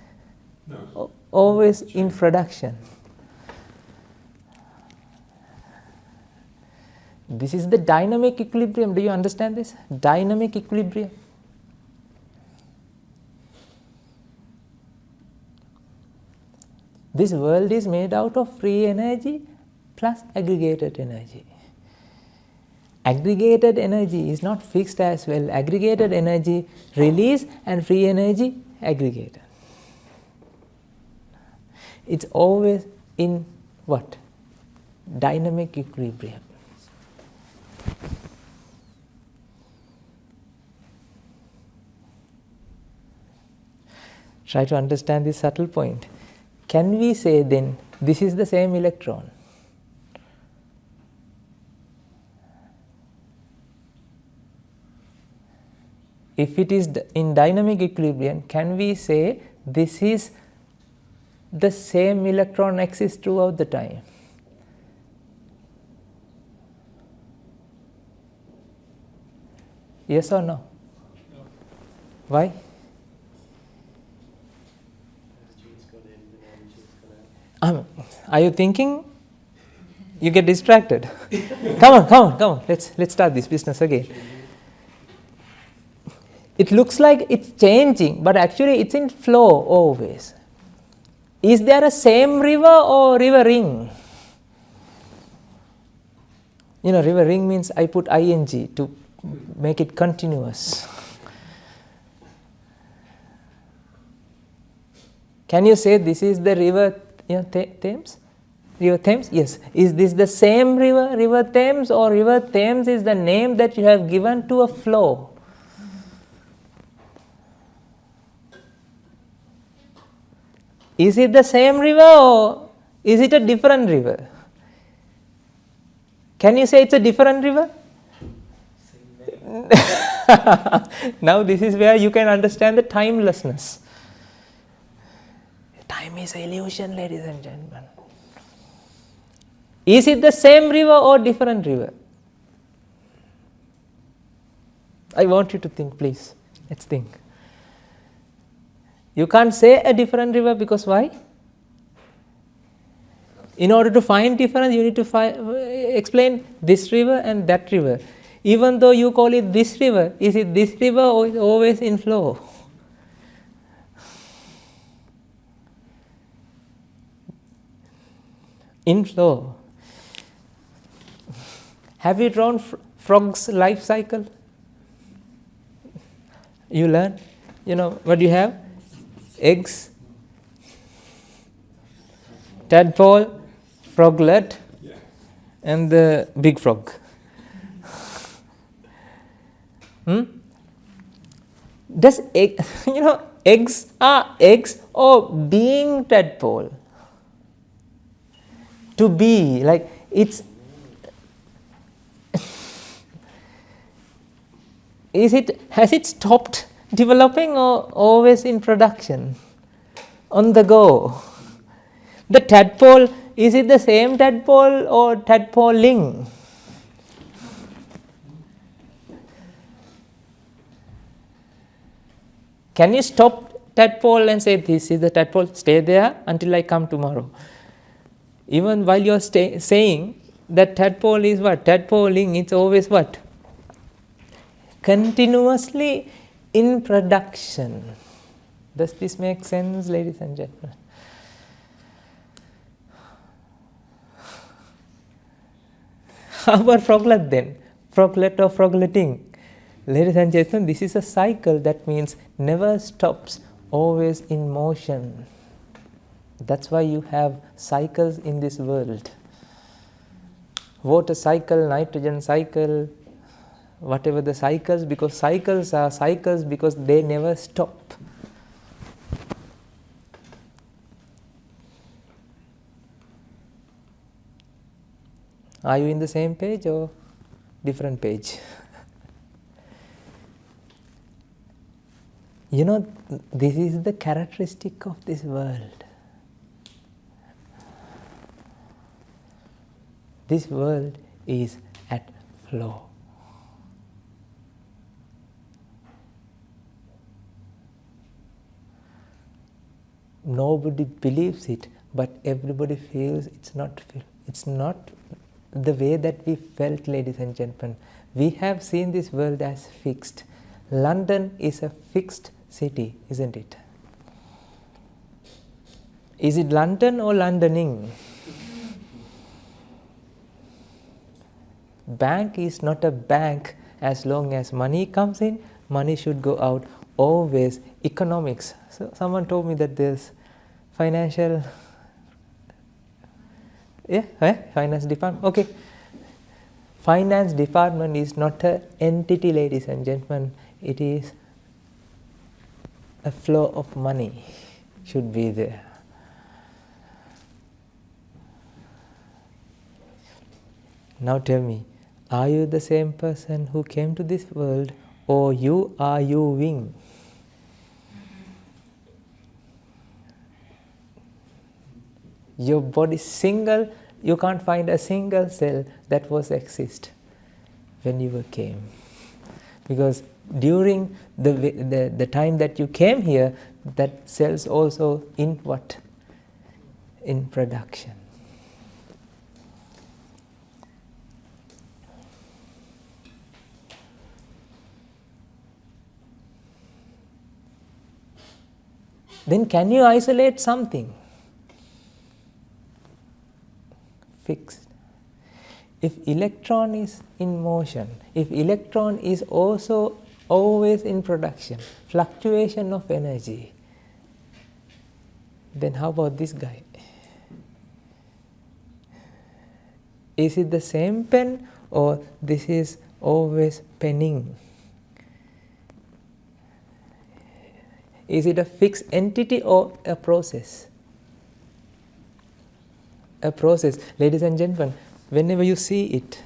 always in production? This is the dynamic equilibrium. Do you understand this? Dynamic equilibrium. This world is made out of free energy plus aggregated energy. Aggregated energy is not fixed as well. Aggregated energy release and free energy aggregated. It's always in what? Dynamic equilibrium. Try to understand this subtle point. Can we say then, this is the same electron? If it is in dynamic equilibrium, can we say this is the same electron exists throughout the time? Yes or no? No. Why? Are you thinking? You get distracted. Come on. Let's start this business again. It looks like it's changing, but actually it's in flow always. Is there a same river or river ring? River ring means I put ing to make it continuous. Can you say this is the river Thames? River Thames? Yes. Is this the same river Thames, or river Thames is the name that you have given to a flow? Is it the same river, or is it a different river? Can you say it's a different river? Now this is where you can understand the timelessness. Time is an illusion, ladies and gentlemen. Is it the same river or different river? I want you to think, please. Let's think. You can't say a different river, because why? In order to find difference, you need to explain this river and that river. Even though you call it this river, is it this river or is it always in flow? In flow. Have you drawn frog's life cycle? You learn. What do you have? Eggs, tadpole, froglet, and the big frog. Does eggs are eggs or being tadpole? To be, like it's. Has it stopped developing or always in production? On the go. The tadpole, is it the same tadpole or tadpoling? Can you stop tadpole and say, this is the tadpole, stay there until I come tomorrow? Even while you are saying that tadpole is what? Tadpoling, it's always what? Continuously in production. Does this make sense, ladies and gentlemen? How about froglet then? Froglet or frogleting? Ladies and gentlemen, this is a cycle, that means never stops, always in motion. That's why you have cycles in this world. Water cycle, nitrogen cycle, whatever the cycles, because cycles are cycles because they never stop. Are you in the same page or different page? You know, this is the characteristic of this world. This world is at flow. Nobody believes it, but everybody feels it's not the way that we felt, ladies and gentlemen. We have seen this world as fixed. London is a fixed city, isn't it? Is it London or Londoning? Bank is not a bank as long as money comes in, money should go out. Always economics. So someone told me that there's financial, finance department. Okay, finance department is not an entity, ladies and gentlemen. It is a flow of money should be there. Now tell me, are you the same person who came to this world, or you are you-wing? Your body single, you can't find a single cell that was exist when you came. Because during the time that you came here, that cells also in what? In production. Then can you isolate something? Fixed. If electron is in motion, if electron is also always in production, fluctuation of energy, then how about this guy? Is it the same pen, or this is always penning? Is it a fixed entity or a process? A process. Ladies and gentlemen, whenever you see it,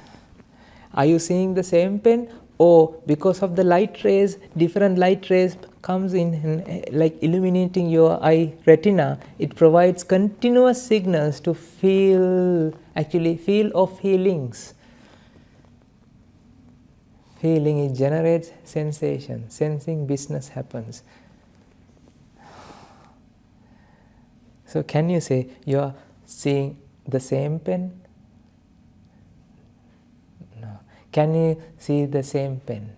are you seeing the same pen, or because of the light rays, different light rays comes in and, like illuminating your eye retina, it provides continuous signals to feel of feelings. Feeling, it generates sensation. Sensing business happens. So can you say you are seeing the same pen? No. Can you see the same pen?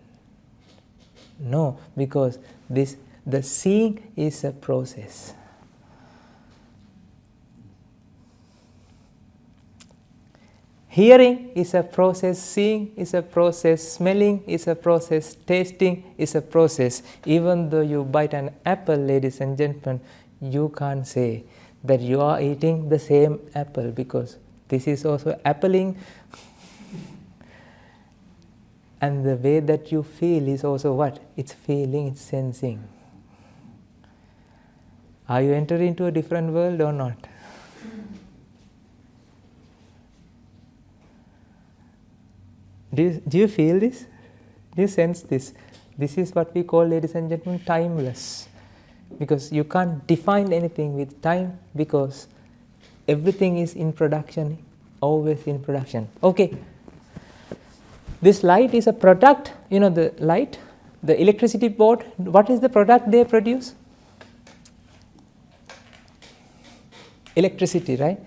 No, because the seeing is a process. Hearing is a process, seeing is a process, smelling is a process, tasting is a process. Even though you bite an apple, ladies and gentlemen, you can't say that you are eating the same apple, because this is also appling. And the way that you feel is also what? It's feeling, it's sensing. Are you entering into a different world or not? Do you feel this? Do you sense this? This is what we call, ladies and gentlemen, timeless. Because you can't define anything with time, because everything is in production, always in production. Okay. This light is a product, you know, the light, the electricity board, what is the product they produce? Electricity, right?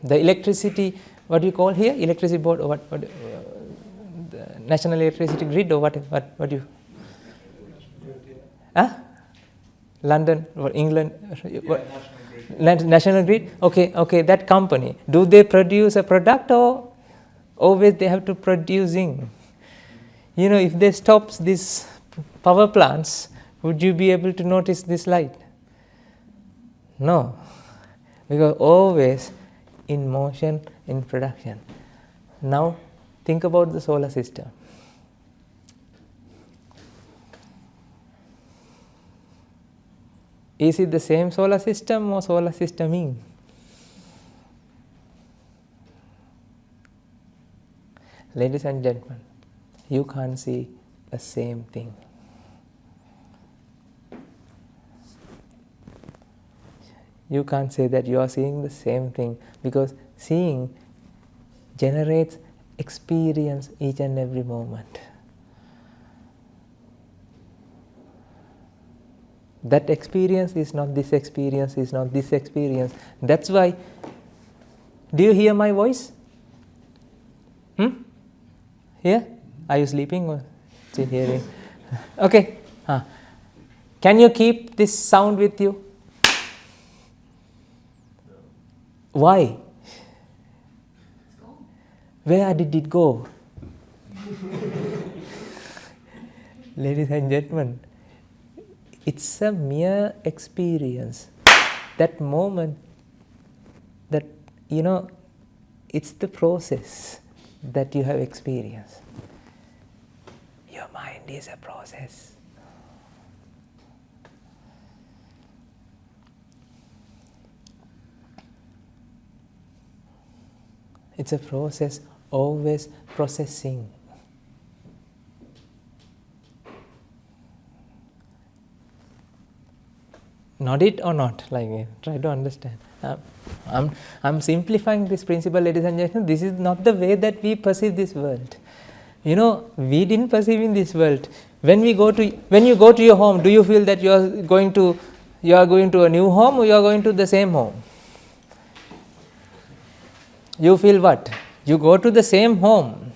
The electricity, what do you call here? Electricity board, or what the national electricity grid, or what do you? Huh? London or England? National Grid. National Grid? Okay, that company. Do they produce a product or Always they have to producing. If they stop these power plants, would you be able to notice this light? No, because always in motion, in production. Now think about the solar system. Is it the same solar system or solar systeming? Ladies and gentlemen, you can't see the same thing. You can't say that you are seeing the same thing, because seeing generates experience each and every moment. That experience is not this experience, is not this experience. That's why, do you hear my voice? Here? Are you sleeping or still hearing? Okay. Can you keep this sound with you? Why? Where did it go? Ladies and gentlemen, it's a mere experience. That moment, that, it's the process that you have experienced. Your mind is a process. It's a process, always processing. Nod it or not? Try to understand. I'm simplifying this principle, ladies and gentlemen. This is not the way that we perceive this world. We didn't perceive in this world. When you go to your home, do you feel that you are going to a new home or you are going to the same home? You feel what? You go to the same home.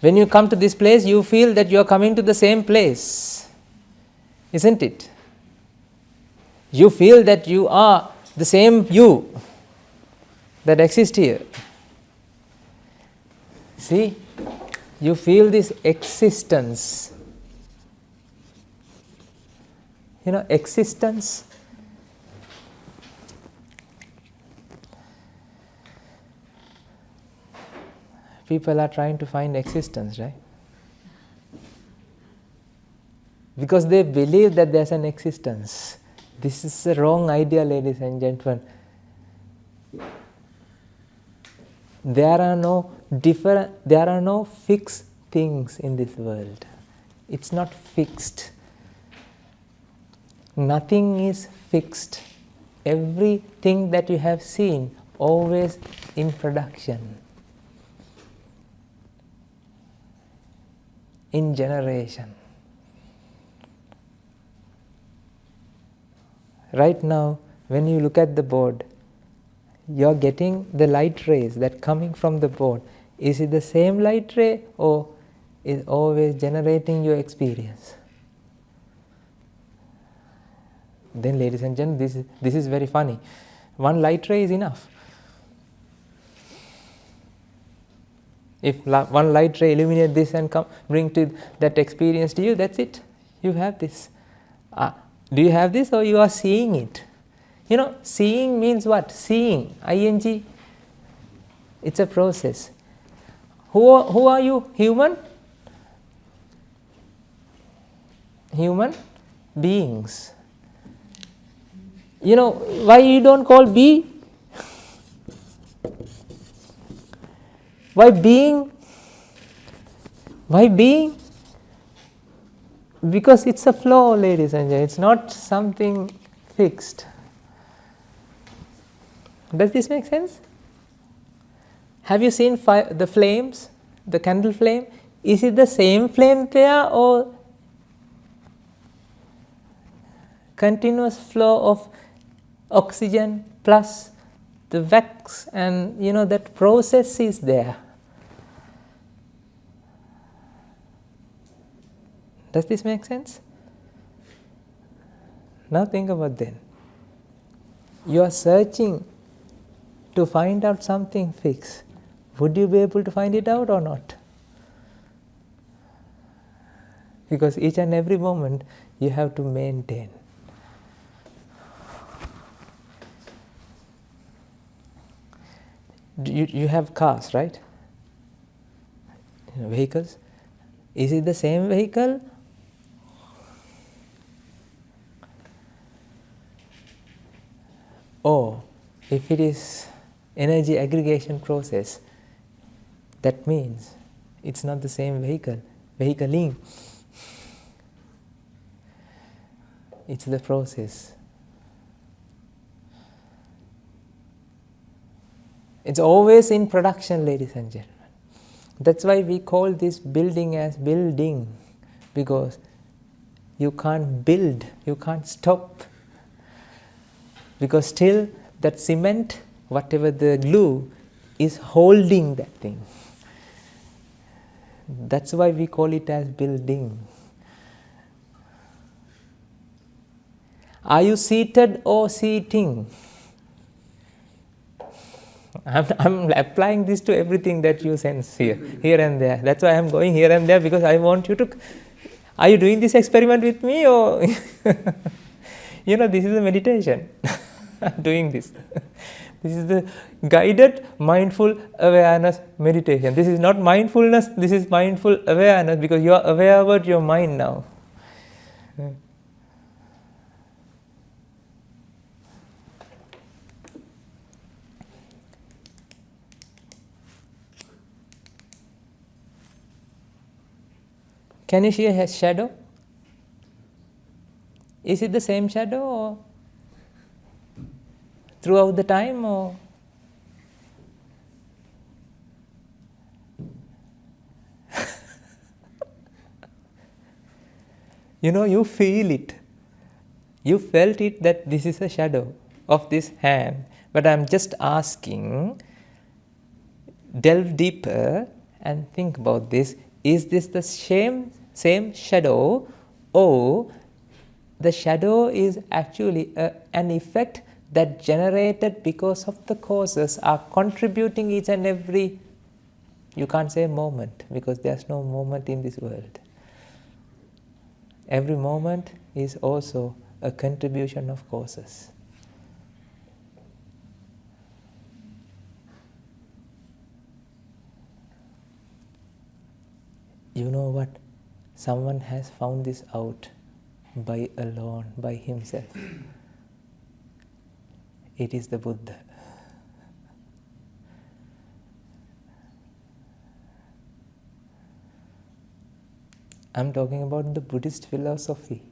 When you come to this place, you feel that you are coming to the same place. Isn't it? You feel that you are the same you that exists here. See? You feel this existence. Existence. People are trying to find existence, right? Because they believe that there's an existence. This is a wrong idea, ladies and gentlemen. There are no fixed things in this world. It's not fixed. Nothing is fixed. Everything that you have seen, always in production, in generation. Right now, when you look at the board, you're getting the light rays that coming from the board. Is it the same light ray or is always generating your experience? Then, ladies and gentlemen, this is very funny. One light ray is enough. If one light ray illuminate this and bring to that experience to you, that's it. You have this. Do you have this or you are seeing it? Seeing means what? Seeing, ing. It's a process. Who are you? Human? Human beings. Why you don't call be? Why being? Why being? Because it's a flow, ladies and gentlemen. It's not something fixed. Does this make sense? Have you seen the flames, the candle flame? Is it the same flame there or continuous flow of oxygen plus the wax, and that process is there? Does this make sense? Now think about then. You are searching to find out something fixed. would you be able to find it out or not? Because each and every moment you have to maintain. You have cars, right? Vehicles. Is it the same vehicle? Or if it is energy aggregation process, that means it's not the same vehicle. Vehicling. It's the process. It's always in production, ladies and gentlemen. That's why we call this building as building, because you can't build, you can't stop. Because still that cement, whatever the glue, is holding that thing. That's why we call it as building. Are you seated or seating? I'm applying this to everything that you sense here and there. That's why I'm going here and there, because I want you to... Are you doing this experiment with me, or... You know, this is a meditation. I'm doing this. This is the guided mindful awareness meditation. This is not mindfulness, this is mindful awareness, because you are aware about your mind now. Can you see a shadow? Is it the same shadow, or throughout the time, or? You know, you feel it. You felt it that this is a shadow of this hand. But I'm just asking, delve deeper and think about this. Is this the same shadow, or the shadow is actually an effect that generated because of the causes are contributing each and every, you can't say moment, because there's no moment in this world. Every moment is also a contribution of causes. You know what? Someone has found this out by alone, by himself. It is the Buddha. I'm talking about the Buddhist philosophy.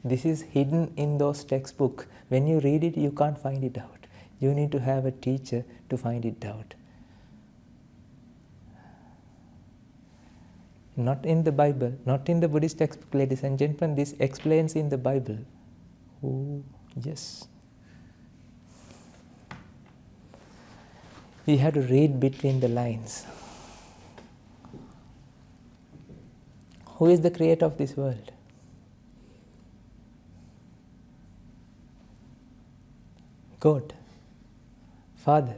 This is hidden in those textbooks. When you read it, you can't find it out. You need to have a teacher to find it out. Not in the Bible, not in the Buddhist textbook, ladies and gentlemen. This explains in the Bible. Oh, yes. We have to read between the lines. Who is the creator of this world? God, Father.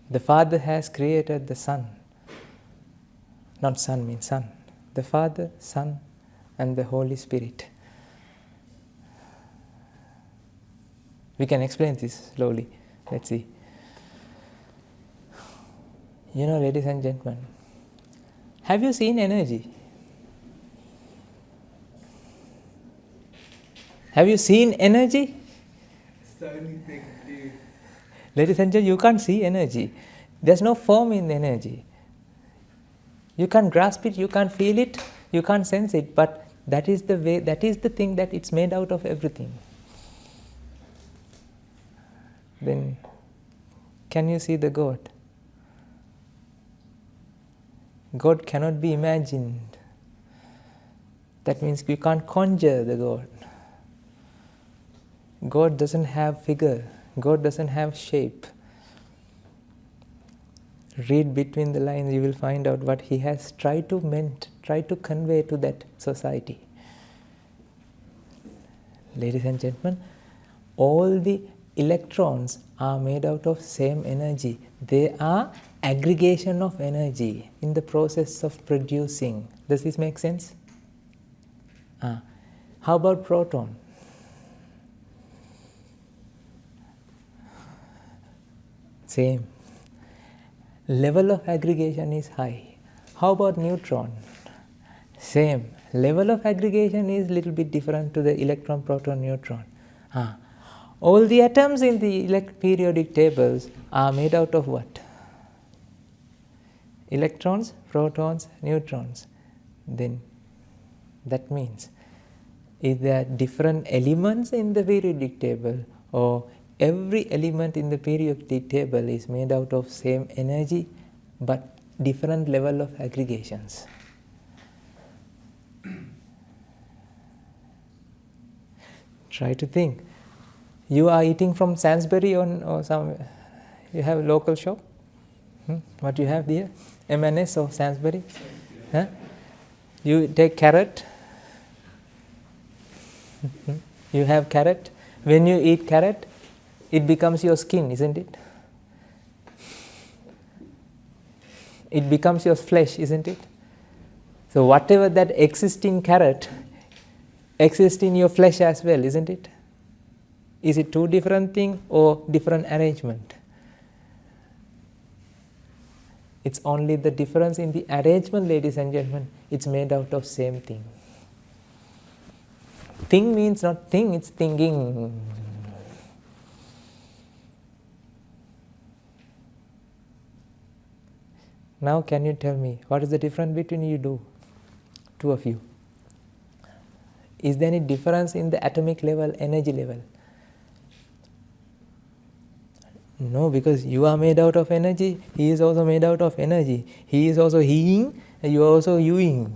The Father has created the Son. Not Son means Son. The Father, Son, and the Holy Spirit. We can explain this slowly. Let's see. You know, ladies and gentlemen, have you seen energy? Have you seen energy? It's the only thing you... Ladies and gentlemen, you can't see energy. There's no form in energy. You can't grasp it, you can't feel it, you can't sense it, but that is the way, that is the thing that it's made out of everything. Then, can you see the God? God cannot be imagined. That means you can't conjure the God. God doesn't have figure. God doesn't have shape. Read between the lines, you will find out what he has tried to convey to that society. Ladies and gentlemen, all the electrons are made out of same energy. They are aggregation of energy in the process of producing. Does this make sense? How about proton? Same. Level of aggregation is high. How about neutron? Same. Level of aggregation is little bit different to the electron, proton, neutron. All the atoms in the periodic tables are made out of what? Electrons, protons, neutrons. Then that means is there different elements in the periodic table, or every element in the periodic table is made out of same energy but different level of aggregations? Try to think. You are eating from Sainsbury or some, you have a local shop? What you have there? M&S or Sainsbury? You take carrot. You have carrot. When you eat carrot, it becomes your skin, isn't it? It becomes your flesh, isn't it? So whatever that exists in carrot exists in your flesh as well, isn't it? Is it two different things or different arrangement? It's only the difference in the arrangement, ladies and gentlemen. It's made out of same thing. Thing means not thing, it's thinking. Now can you tell me, what is the difference between you two of you? Is there any difference in the atomic level, energy level? No, because you are made out of energy, he is also made out of energy. He is also heing, and you are also youing.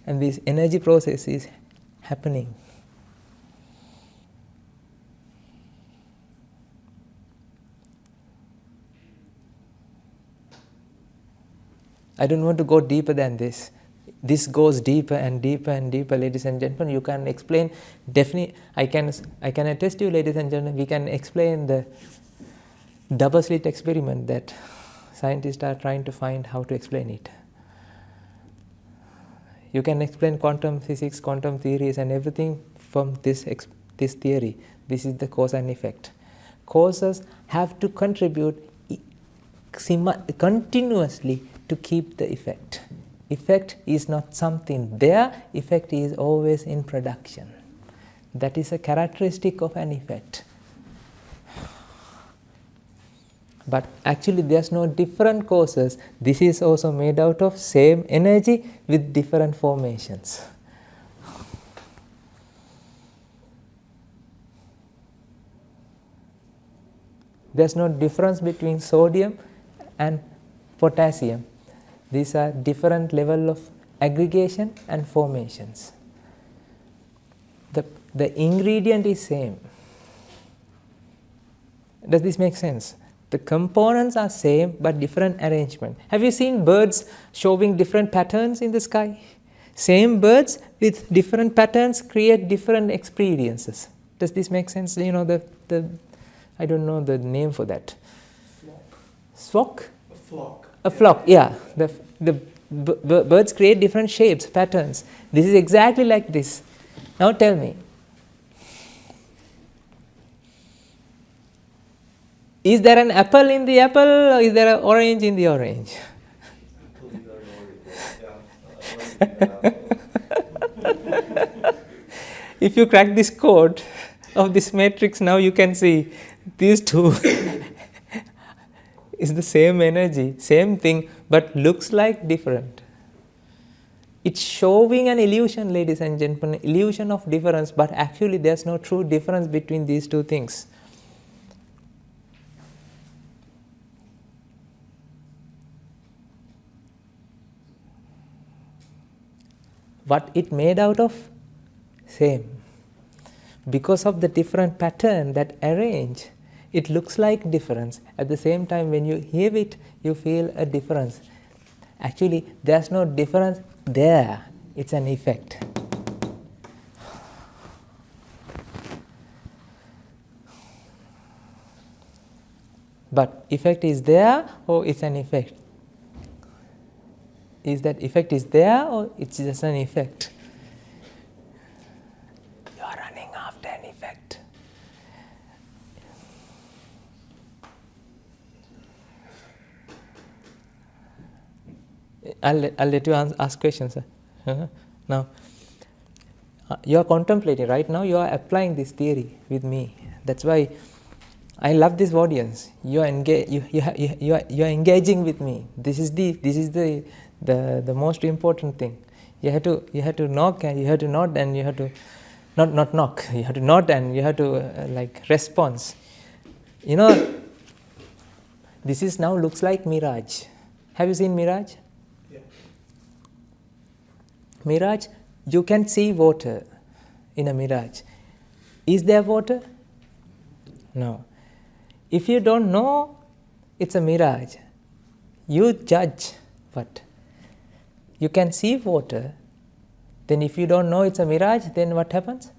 And this energy process is happening. I don't want to go deeper than this. This goes deeper and deeper and deeper, ladies and gentlemen. You can explain, definitely, I can attest to you, ladies and gentlemen, we can explain the double slit experiment that scientists are trying to find how to explain it. You can explain quantum physics, quantum theories and everything from this theory. This is the cause and effect. Causes have to contribute continuously to keep the effect. Effect is not something there, effect is always in production. That is a characteristic of an effect. But actually there's no different causes. This is also made out of same energy with different formations. There's no difference between sodium and potassium. These are different level of aggregation and formations. The ingredient is same. Does this make sense? The components are same but different arrangement. Have you seen birds showing different patterns in the sky? Same birds with different patterns create different experiences. Does this make sense? You know, I don't know the name for that. Flock? A flock. A flock, yeah. The birds create different shapes, patterns. This is exactly like this. Now tell me, is there an apple in the apple, or is there an orange in the orange? If you crack this code of this matrix, now you can see these two is the same energy, same thing, but looks like different. It's showing an illusion, ladies and gentlemen, illusion of difference, but actually there's no true difference between these two things. What it made out of? Same. Because of the different pattern that arrange, it looks like difference. At the same time, when you hear it, you feel a difference. Actually, there's no difference there. It's an effect. But effect is there or it's an effect? Is that effect is there or it's just an effect? You are running after an effect. I'll let you ask questions. Now, you are contemplating right now. You are applying this theory with me. That's why I love this audience. You are engaging with me. This is the most important thing. You have to knock and you have to nod and you have to not knock. You have to nod and you have to response. This is now looks like mirage. Have you seen mirage? Yeah. Mirage, you can see water in a mirage. Is there water? No. If you don't know it's a mirage, you judge what? You can see water, then if you don't know it's a mirage, then what happens?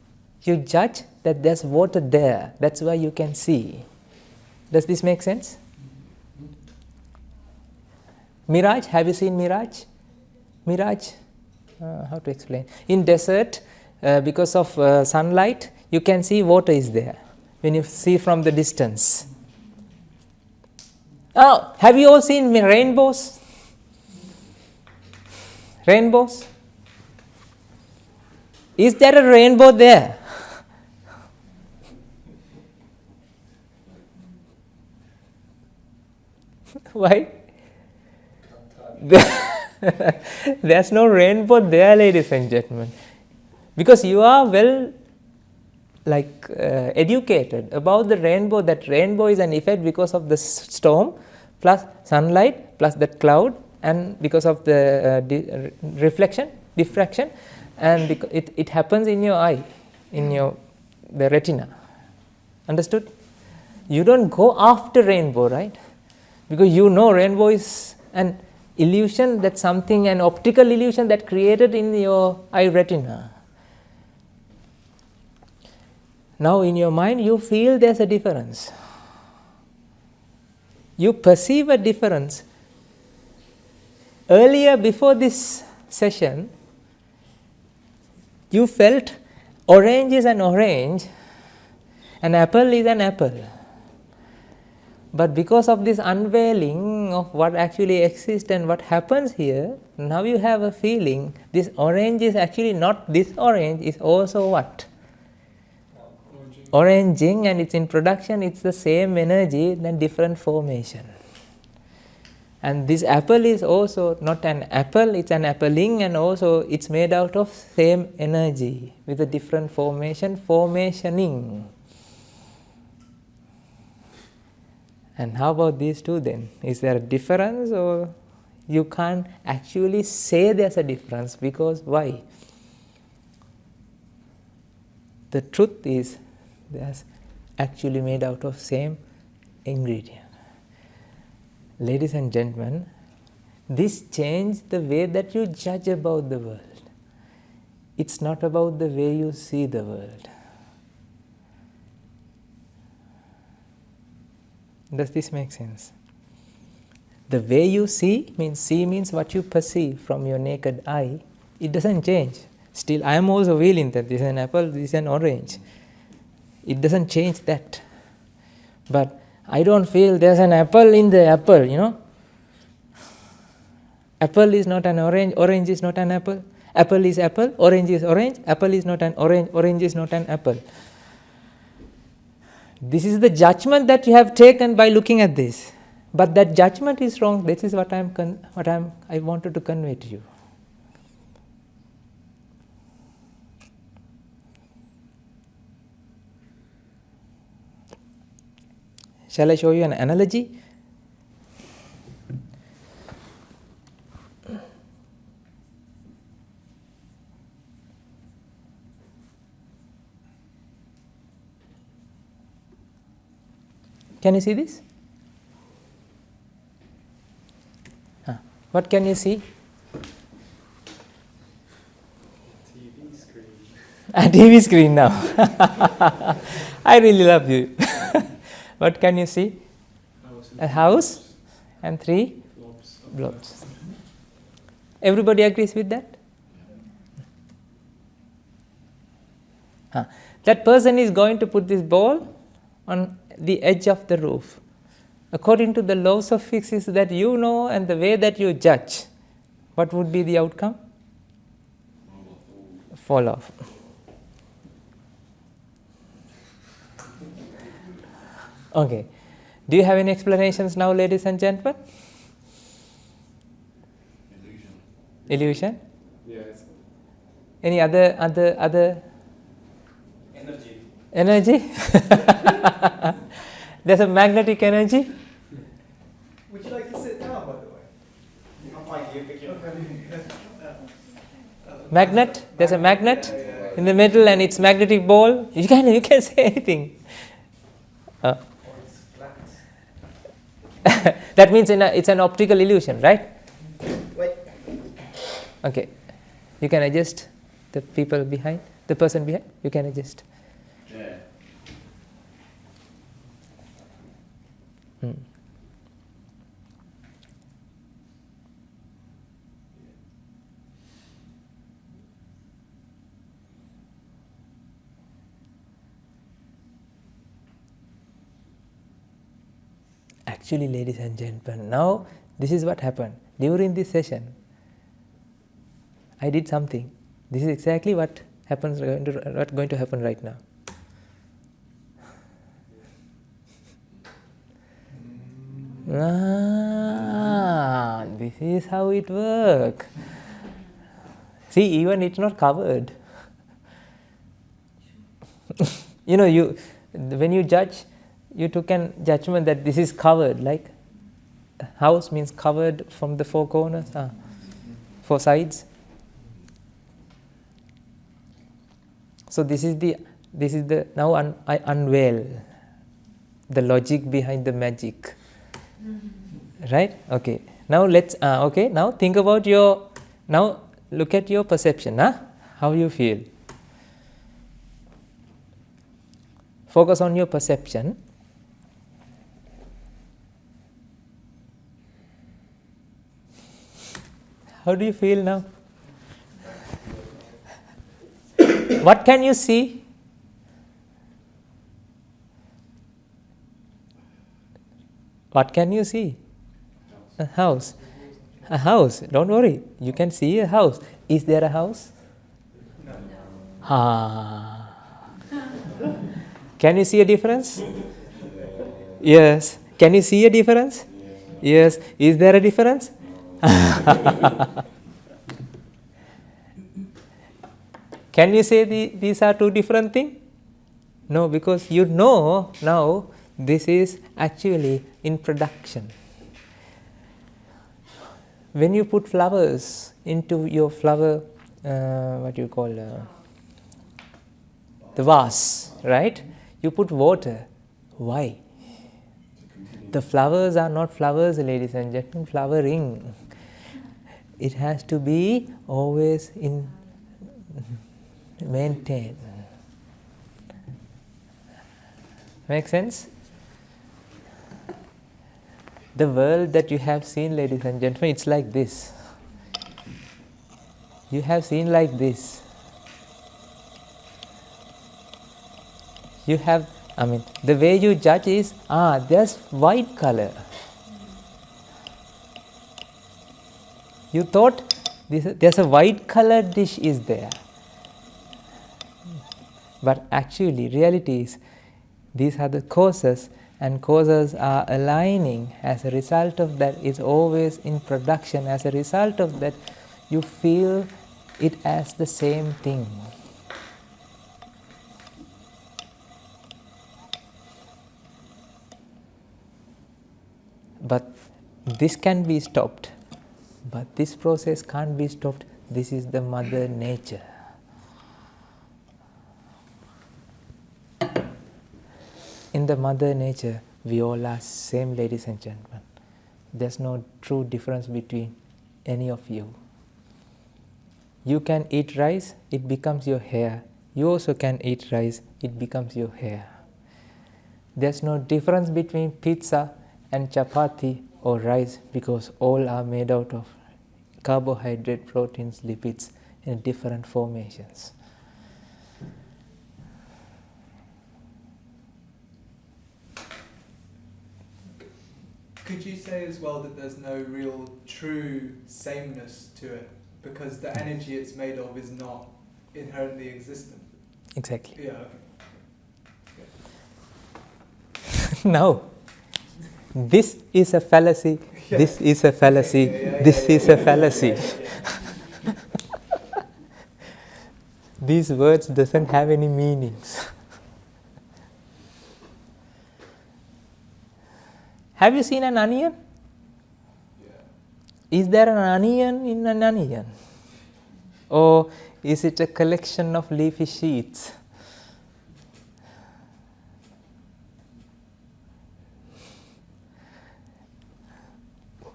You judge that there's water there, that's why you can see. Does this make sense? Mirage, have you seen mirage? Mirage, how to explain? In desert, because of sunlight, you can see water is there when you see from the distance. Oh, have you all seen rainbows? Rainbows? Is there a rainbow there? Why? There's no rainbow there, ladies and gentlemen. Because you are well educated about the rainbow, that rainbow is an effect because of the storm plus sunlight plus that cloud, and because of the reflection, diffraction, and it happens in your eye, in the retina. Understood? You don't go after rainbow, right? Because you know rainbow is an illusion, that's something, an optical illusion that created in your eye retina. Now in your mind you feel there's a difference. You perceive a difference. Earlier, before this session, you felt orange is an orange, an apple is an apple. But because of this unveiling of what actually exists and what happens here, now you have a feeling this orange is actually not this orange, is also what? Oranging, and it's in production, it's the same energy, then different formation. And this apple is also not an apple, it's an appling, and also it's made out of same energy with a different formation, formationing. And how about these two then? Is there a difference, or you can't actually say there's a difference? Because why? The truth is that's actually made out of same ingredient. Ladies and gentlemen, this changed the way that you judge about the world. It's not about the way you see the world. Does this make sense? The way you see means what you perceive from your naked eye. It doesn't change. Still, I am also feeling that this is an apple, this is an orange. It doesn't change that. But I don't feel there's an apple in the apple, Apple is not an orange, orange is not an apple. Apple is apple, orange is orange, apple is not an orange, orange is not an apple. This is the judgment that you have taken by looking at this. But that judgment is wrong. This is what I wanted to convey to you. Shall I show you an analogy? Can you see this? What can you see? TV screen. A TV screen now. I really love you. What can you see? I was a house and 3 blobs. Everybody agrees with that? That person is going to put this ball on the edge of the roof. According to the laws of physics that you know and the way that you judge, what would be the outcome? Fall off. Okay. Do you have any explanations now, ladies and gentlemen? Illusion? Yes. Any other energy? There's a magnetic energy. Would you like to sit down, by the way? I'm fine. You pick your Magnet. There's a magnet in the middle, and it's magnetic ball. You can say anything. That means it's an optical illusion, right? Wait. Okay. You can adjust the people behind, the person behind. You can adjust. Yeah. Actually, ladies and gentlemen, now this is what happened. During this session, I did something. This is exactly what going to happen right now. This is how it works. See, even it's not covered. When you judge, you took a judgment that this is covered, like house means covered from the 4 corners, 4 sides. So this is the now I unveil the logic behind the magic, right? Okay. Now let's now think about look at your perception, how you feel. Focus on your perception. How do you feel now? What can you see? What can you see? A house. A house. Don't worry. You can see a house. Is there a house? No. Can you see a difference? Yes. Can you see a difference? Yes. Is there a difference? Can you say these are 2 different things? No, because you know now this is actually in production. When you put flowers into your flower, the vase, right? You put water. Why? The flowers are not flowers, ladies and gentlemen, flowering. It has to be always maintained. Make sense? The world that you have seen, ladies and gentlemen, it's like this. You have seen like this. You have, the way you judge is, there's white color. You thought there's a white colored dish is there. But actually, reality is, these are the causes, and causes are aligning. As a result of that, it's always in production. As a result of that, you feel it as the same thing. But this can be stopped. But this process can't be stopped. This is the Mother Nature. In the Mother Nature, we all are same, ladies and gentlemen. There's no true difference between any of you. You can eat rice, it becomes your hair. You also can eat rice, it becomes your hair. There's no difference between pizza and chapati or rice, because all are made out of carbohydrate, proteins, lipids in different formations. Could you say as well that there's no real true sameness to it, because the energy it's made of is not inherently existent? Exactly. Yeah, No. This is a fallacy, this is a fallacy, this is a fallacy. These words doesn't have any meanings. Have you seen an onion? Yeah. Is there an onion in an onion? Or is it a collection of leafy sheets?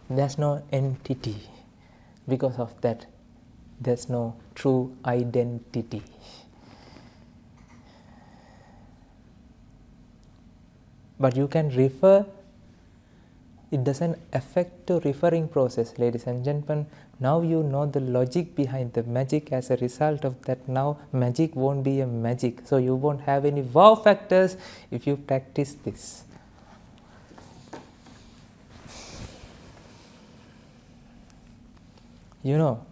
There's no entity. Because of that, there's no true identity. But you can refer. It doesn't affect the referring process, ladies and gentlemen. Now you know the logic behind the magic. As a result of that, now magic won't be a magic. So you won't have any wow factors if you practice this. You know,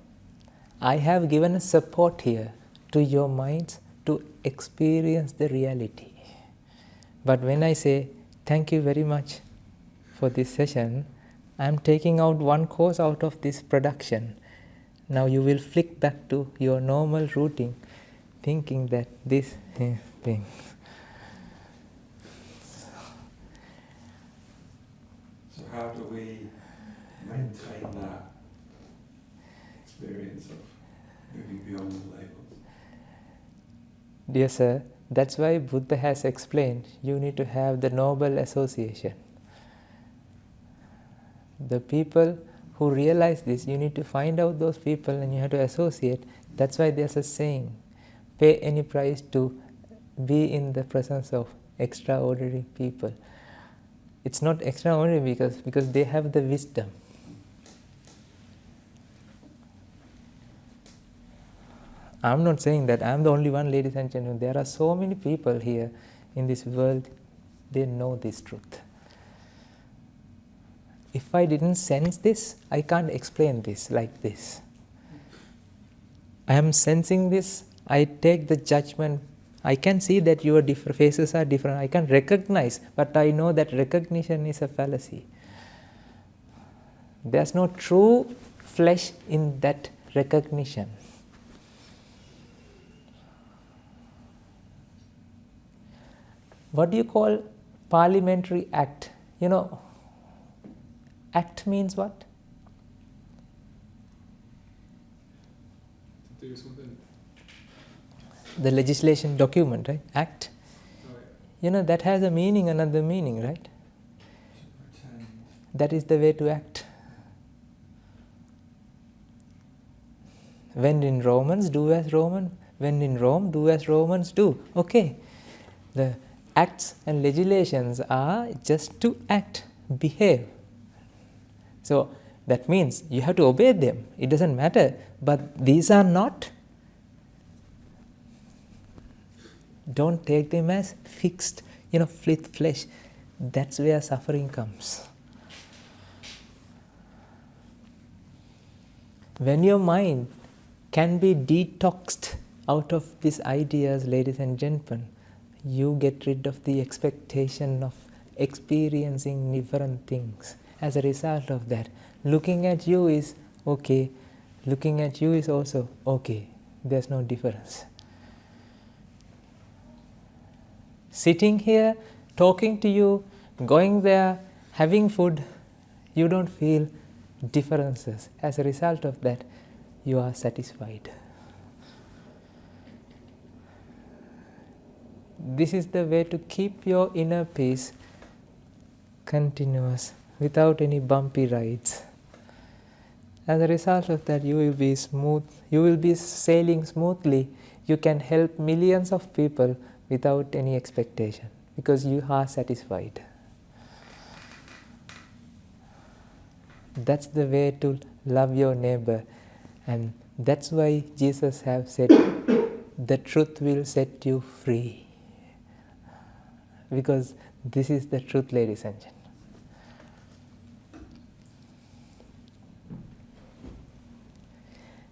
I have given a support here to your minds to experience the reality. But when I say, thank you very much for this session, I am taking out one course out of this production. Now you will flick back to your normal routine, thinking that this thing. So how do we maintain that experience of moving beyond the labels? Dear sir, that's why Buddha has explained you need to have the noble association. The people who realize this, you need to find out those people and you have to associate. That's why there's a saying, pay any price to be in the presence of extraordinary people. It's not extraordinary because they have the wisdom. I'm not saying that I'm the only one, ladies and gentlemen. There are so many people here in this world, they know this truth. If I didn't sense this, I can't explain this like this. I am sensing this, I take the judgment. I can see that your faces are different. I can recognize, but I know that recognition is a fallacy. There's no true flesh in that recognition. What do you call parliamentary act? You know, act means what? To do something. The legislation document, right? Act. Oh, yeah. You know, that has a meaning, another meaning, right? That is the way to act. When in Romans, do as Romans. When in Rome, do as Romans do. Okay. The acts and legislations are just to act, behave. So that means you have to obey them. It doesn't matter. But these are not. Don't take them as fixed, flesh. That's where suffering comes. When your mind can be detoxed out of these ideas, ladies and gentlemen, you get rid of the expectation of experiencing different things. As a result of that, looking at you is okay, looking at you is also okay. There's no difference. Sitting here, talking to you, going there, having food, you don't feel differences. As a result of that, you are satisfied. This is the way to keep your inner peace continuous, without any bumpy rides. As a result of that, you will be smooth, you will be sailing smoothly. You can help millions of people without any expectation, because you are satisfied. That's the way to love your neighbor. And that's why Jesus have said, the truth will set you free. Because this is the truth, ladies and gentlemen.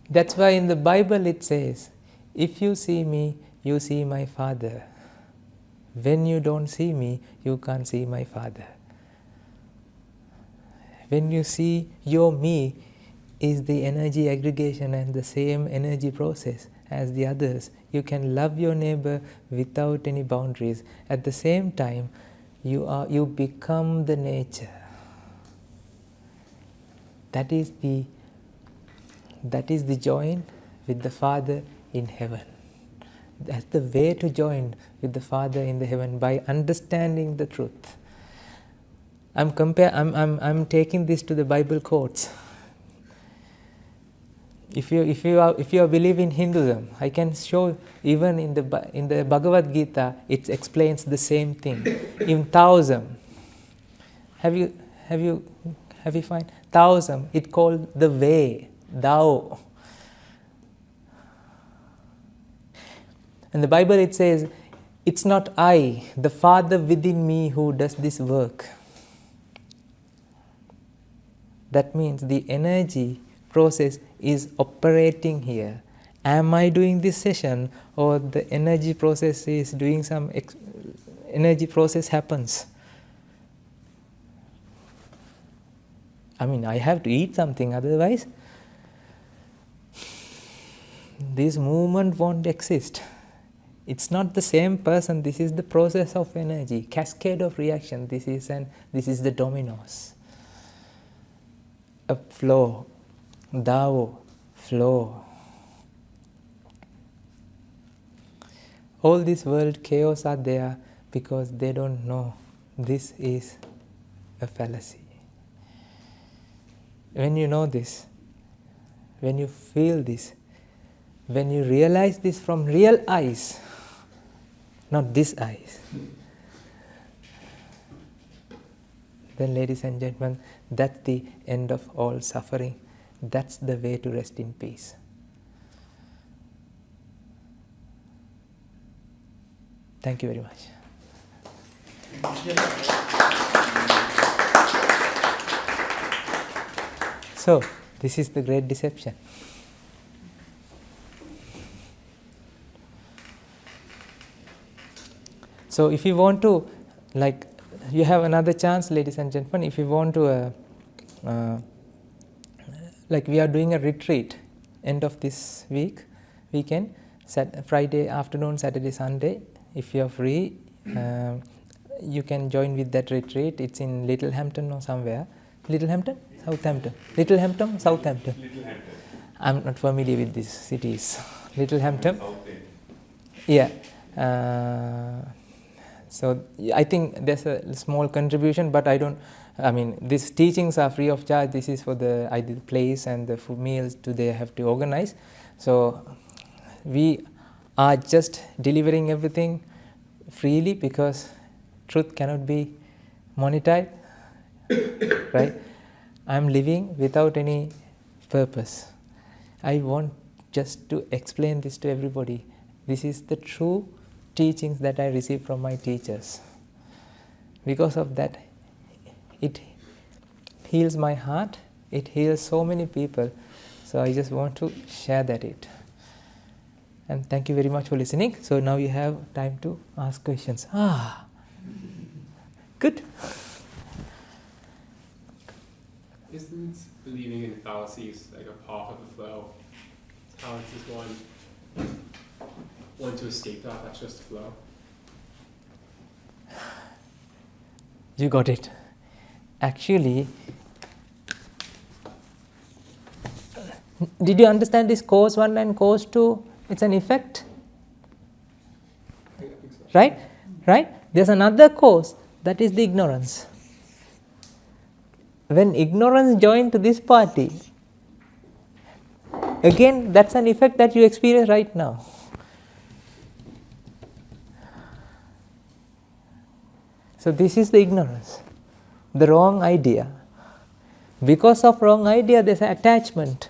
That's why in the Bible it says, if you see me, you see my Father. When you don't see me, you can't see my Father. When you see your me is the energy aggregation and the same energy process as the others, you can love your neighbor without any boundaries. At the same time, you become the nature. That is the join with the Father in heaven. That's the way to join with the Father in the heaven, by understanding the truth. I'm taking this to the Bible quotes. If you believe in Hinduism, I can show even in the Bhagavad Gita it explains the same thing. In Taoism, have you find Taoism? It called the way, Tao. In the Bible it says, it's not I, the Father within me who does this work. That means the energy process is operating here. Am I doing this session, or the energy process is doing some energy process happens? I mean, I have to eat something, otherwise this movement won't exist. It's not the same person. This is the process of energy, cascade of reaction. This is the dominoes. A flow, Tao, flow. All this world chaos are there because they don't know this is a fallacy. When you know this, when you feel this, when you realize this from real eyes, not this eyes, then, ladies and gentlemen, that's the end of all suffering. That's the way to rest in peace. Thank you very much. So, this is the great deception. So, if you want to, you have another chance, ladies and gentlemen. If you want to, we are doing a retreat end of this weekend, Friday afternoon, Saturday, Sunday. If you are free, you can join with that retreat. It's in Littlehampton or somewhere. Littlehampton? Southampton. Littlehampton? Southampton. Littlehampton. I'm not familiar with these cities. Littlehampton? Yeah. So I think there's a small contribution, but these teachings are free of charge. This is for the place and the food meals they have to organize. So we are just delivering everything freely because truth cannot be monetized, right? I'm living without any purpose. I want just to explain this to everybody. This is the true teachings that I received from my teachers. Because of that, it heals my heart, it heals so many people. So I just want to share that And thank you very much for listening. So now you have time to ask questions. Good. Isn't believing in fallacies like a part of the flow? How does one want to escape that? That's just flow. You got it. Actually, did you understand this cause 1 and cause 2? It's an effect. I think so. Right? There's another cause, that is the ignorance. When ignorance joined to this party, again, that's an effect that you experience right now. So this is the ignorance, the wrong idea. Because of wrong idea, there's an attachment.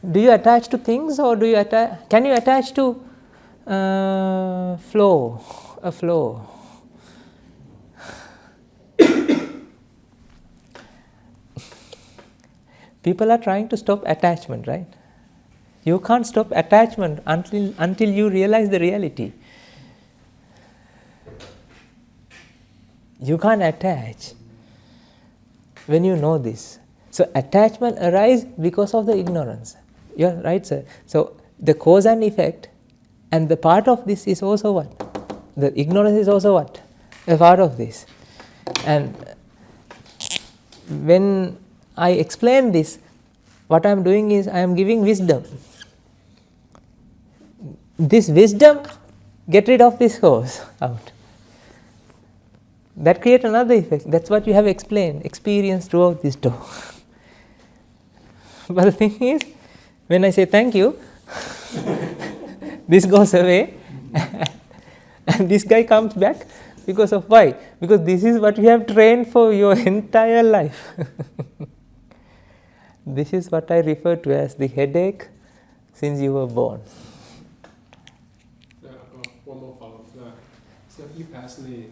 Do you attach to things, or do you attach? Can you attach to flow? A flow. People are trying to stop attachment, right? You can't stop attachment until you realize the reality. You can't attach when you know this. So attachment arises because of the ignorance. You're right, sir. So the cause and effect, and the part of this is also what? The ignorance is also what? A part of this. And when I explain this, what I am doing is I am giving wisdom. This wisdom, get rid of this cause out. That creates another effect. That's what you have experienced throughout this talk. But the thing is, when I say thank you, this goes away, and this guy comes back because of why? Because this is what you have trained for your entire life. This is what I refer to as the headache since you were born. I've got one more follow-up to that. So if you personally,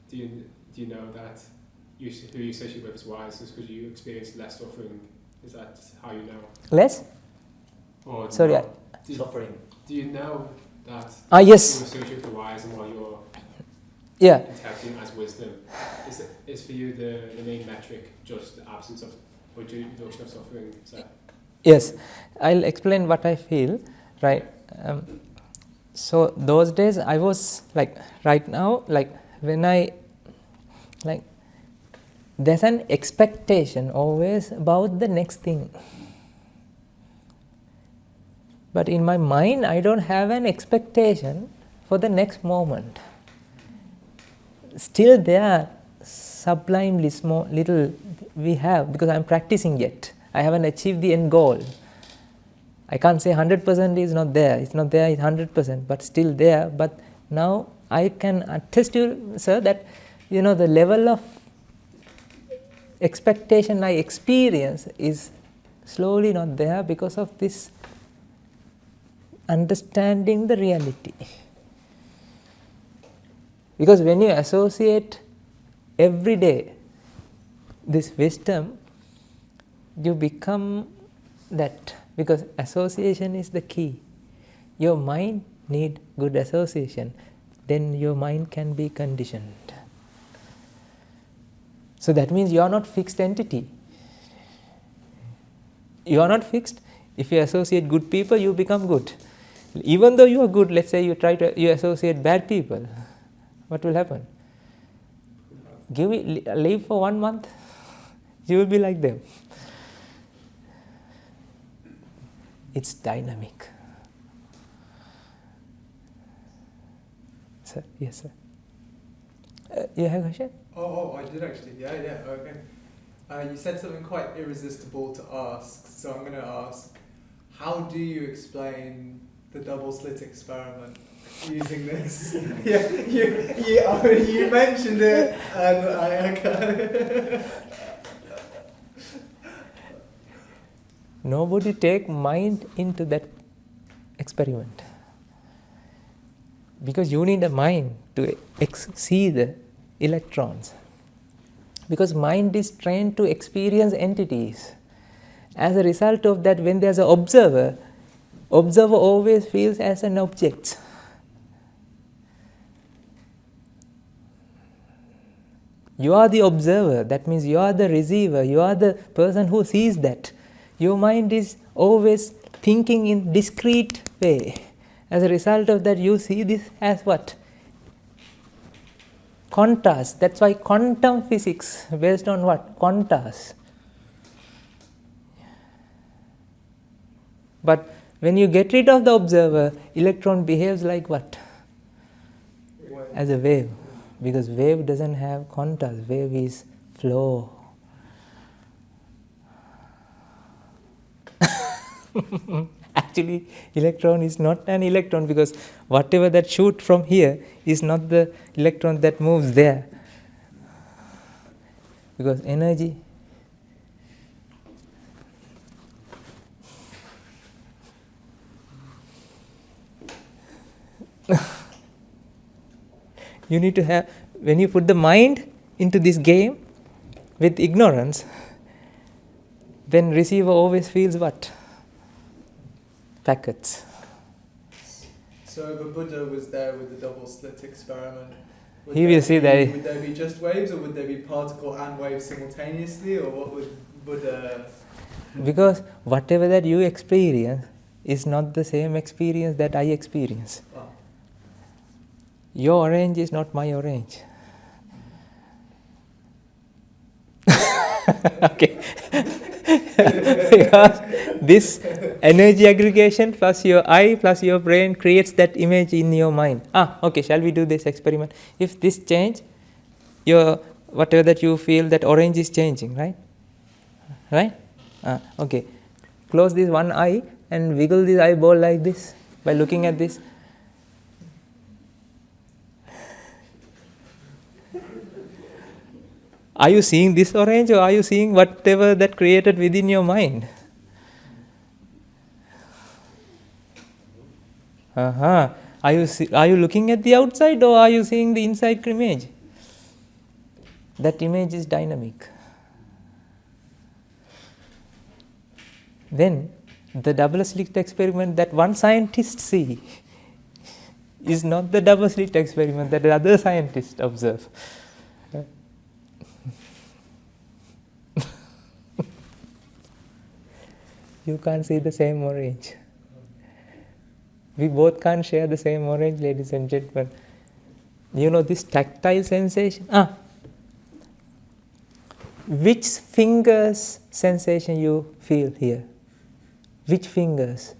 do you know that who you associate with is wise is because you experience less suffering? Is that how you know? Less? Or Sorry. no? Suffering. Do you know that Yes. you associate with the wise and what you're Yeah. interpreting as wisdom? Is for you the main metric just the absence of or reduction of suffering? Yes. I'll explain what I feel, right? So those days I was like, right now, like when I, like, there's an expectation always about the next thing. But in my mind, I don't have an expectation for the next moment. Still there are sublimely small little we have, because I'm practicing yet. I haven't achieved the end goal. I can't say 100% is not there. It's not there, it's 100%, but still there. But now I can attest to you, sir, that the level of expectation I experience is slowly not there because of this understanding the reality. Because when you associate every day this wisdom, you become that, because association is the key. Your mind need good association, then your mind can be conditioned. So that means you are not fixed entity. You are not fixed. If you associate good people, you become good. Even though you are good, let's say you associate bad people, what will happen? Live for 1 month, you will be like them. It's dynamic. Sir, yes, sir. You have a question? Oh, I did actually. Yeah, okay. You said something quite irresistible to ask, so I'm going to ask, how do you explain the double slit experiment using this? You mentioned it, and I Nobody take mind into that experiment, because you need a mind to see the electrons, because mind is trained to experience entities. As a result of that, when there's an observer always feels as an object. You are the observer, that means you are the receiver, you are the person who sees that. Your mind is always thinking in discrete way. As a result of that, you see this as what? Quantas. That's why quantum physics, based on what? Quantas. But when you get rid of the observer, electron behaves like what? As a wave. Because wave doesn't have quantas. Wave is flow. Actually, electron is not an electron, because whatever that shoot from here is not the electron that moves there. Because energy You need to have, when you put the mind into this game with ignorance, then receiver always feels what? Packets. So if a Buddha was there with the double slit experiment, He will see that. Would there be just waves, or would there be particle and wave simultaneously, or what would Buddha? Because whatever that you experience is not the same experience that I experience. Oh. Your orange is not my orange. Okay. Because this energy aggregation plus your eye plus your brain creates that image in your mind. Okay, shall we do this experiment? If this change, your whatever that you feel, that orange is changing, right? Right? Okay. Close this one eye and wiggle this eyeball like this by looking at this. Are you seeing this orange, or are you seeing whatever that created within your mind? Are you looking at the outside, or are you seeing the inside image? That image is dynamic. Then the double slit experiment that one scientist see is not the double slit experiment that the other scientists observe. You can't see the same orange. We both can't share the same orange, ladies and gentlemen. You know this tactile sensation? Which fingers sensation you feel here? Which fingers?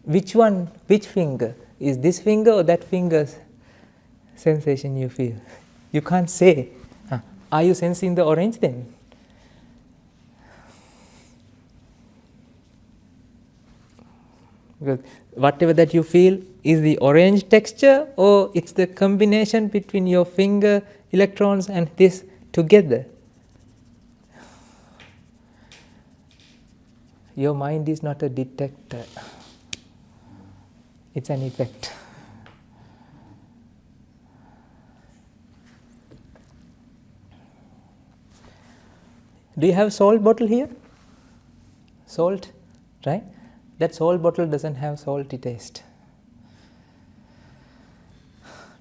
Which one? Which finger? Is this finger or that finger's sensation you feel? You can't say. Are you sensing the orange then? Because whatever that you feel is the orange texture, or it's the combination between your finger electrons and this together. Your mind is not a detector. It's an effect. Do you have salt bottle here? Salt, right? That salt bottle doesn't have salty taste.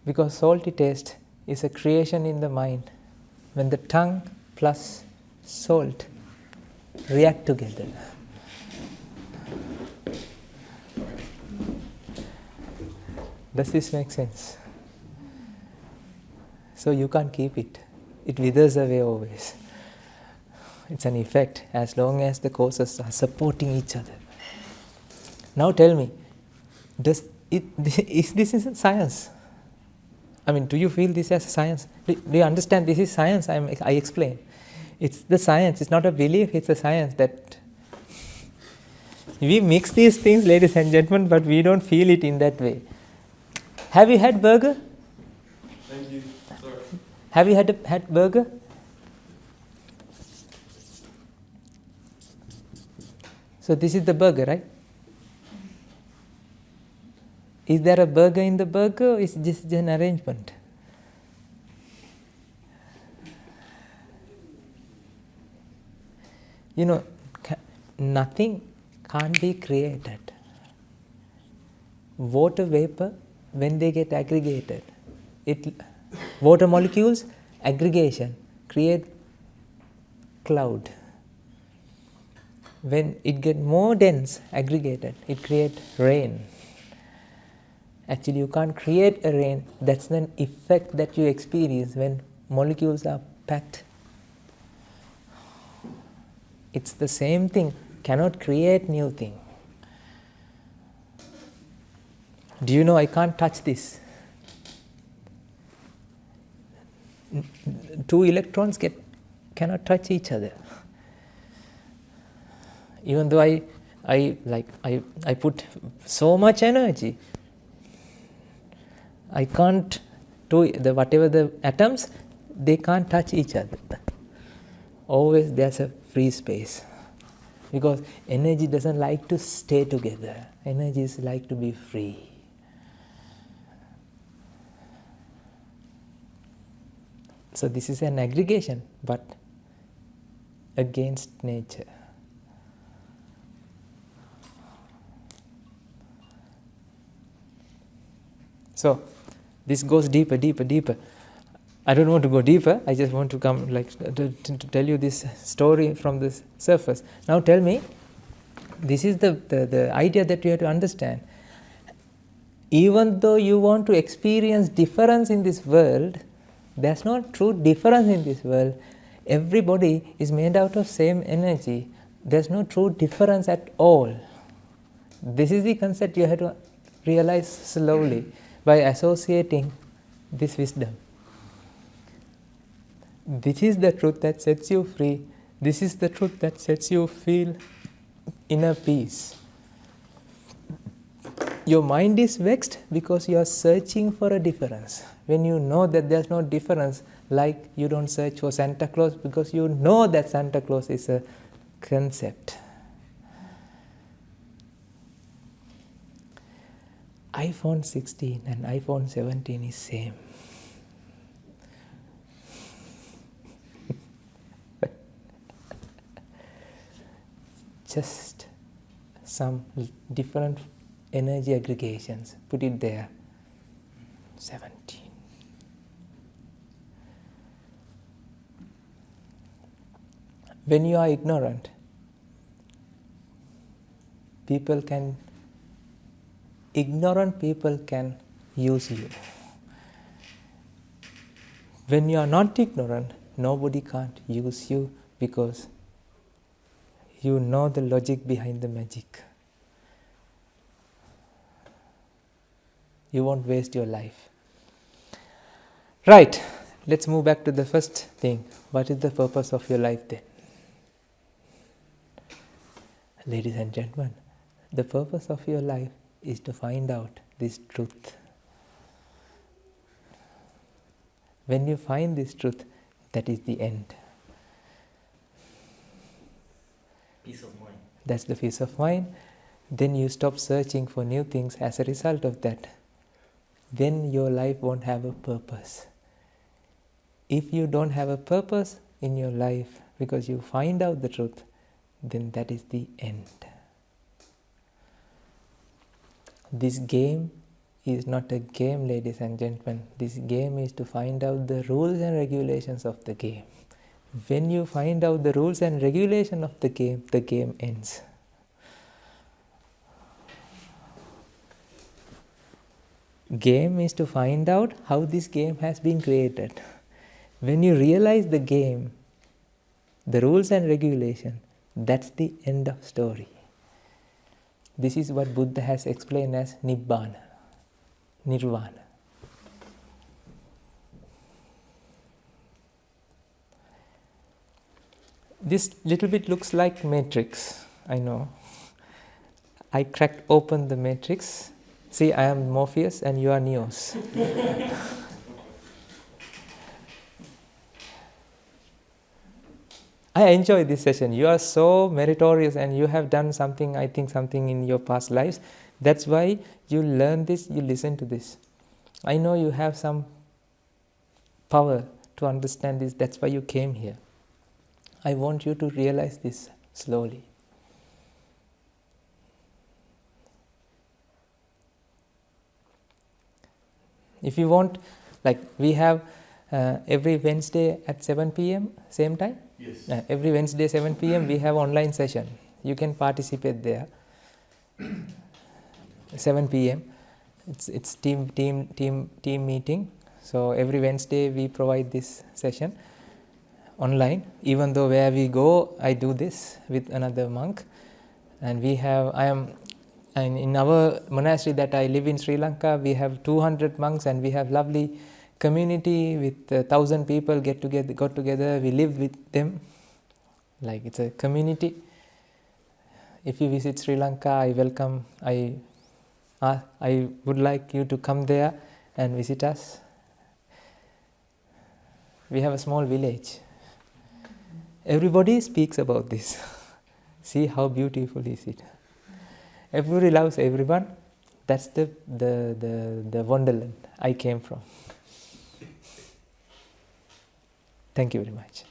Because salty taste is a creation in the mind when the tongue plus salt react together. Does this make sense? So you can't keep it. It withers away always. It's an effect as long as the causes are supporting each other. Now tell me, is this science? I mean, do you feel this as science? Do you understand this is science? I explain. It's the science. It's not a belief. It's a science that we mix these things, ladies and gentlemen, but we don't feel it in that way. Have you had burger? Thank you. Sorry. Have you had burger? So this is the burger, right? Is there a burger in the burger, or is it just an arrangement? You know, nothing can't be created. Water vapor, when they get aggregated, water molecules, aggregation, create cloud. When it gets more dense, aggregated, it creates rain. Actually, you can't create a rain. That's an effect that you experience when molecules are packed. It's the same thing. Cannot create new thing. Do you know I can't touch this? Two electrons cannot touch each other. Even though I put so much energy, I can't do whatever the atoms, they can't touch each other. Always there's a free space. Because energy doesn't like to stay together. Energies like to be free. So this is an aggregation, but against nature. So this goes deeper, deeper, deeper. I don't want to go deeper. I just want to come to tell you this story from the surface. Now tell me, this is the idea that you have to understand. Even though you want to experience difference in this world, there's no true difference in this world. Everybody is made out of same energy. There's no true difference at all. This is the concept you have to realize slowly by associating this wisdom. This is the truth that sets you free. This is the truth that sets you feel inner peace. Your mind is vexed because you are searching for a difference. When you know that there's no difference, like you don't search for Santa Claus because you know that Santa Claus is a concept. iPhone 16 and iPhone 17 is same. Just some different energy aggregations. Put it there. 17. When you are ignorant, ignorant people can use you. When you are not ignorant, nobody can't use you because you know the logic behind the magic. You won't waste your life. Right, let's move back to the first thing. What is the purpose of your life then? Ladies and gentlemen, the purpose of your life is to find out this truth. When you find this truth, that is the end. Peace of mind. That's the peace of mind. Then you stop searching for new things as a result of that. Then your life won't have a purpose. If you don't have a purpose in your life because you find out the truth, then that is the end. This game is not a game, ladies and gentlemen. This game is to find out the rules and regulations of the game. When you find out the rules and regulation of the game ends. Game is to find out how this game has been created. When you realize the game, the rules and regulation, that's the end of story. This is what Buddha has explained as Nibbana, Nirvana. This little bit looks like matrix, I know. I cracked open the matrix. See, I am Morpheus and you are Neos. I enjoy this session. You are so meritorious and you have done something, I think something in your past lives. That's why you learn this, you listen to this. I know you have some power to understand this. That's why you came here. I want you to realize this slowly. If you want, like we have every Wednesday at 7 p.m. same time? Yes. Every Wednesday 7 p.m. we have online session. You can participate there. 7 p.m. It's team meeting. So every Wednesday we provide this session online. Even though where we go, I do this with another monk. And in our monastery that I live in Sri Lanka, we have 200 monks and we have lovely community with 1,000 people got together. We live with them like it's a community. If you visit Sri Lanka, I welcome. I would like you to come there and visit us. We have a small village. Everybody speaks about this. See how beautiful is it. Everybody loves everyone. That's the wonderland I came from. Thank you very much.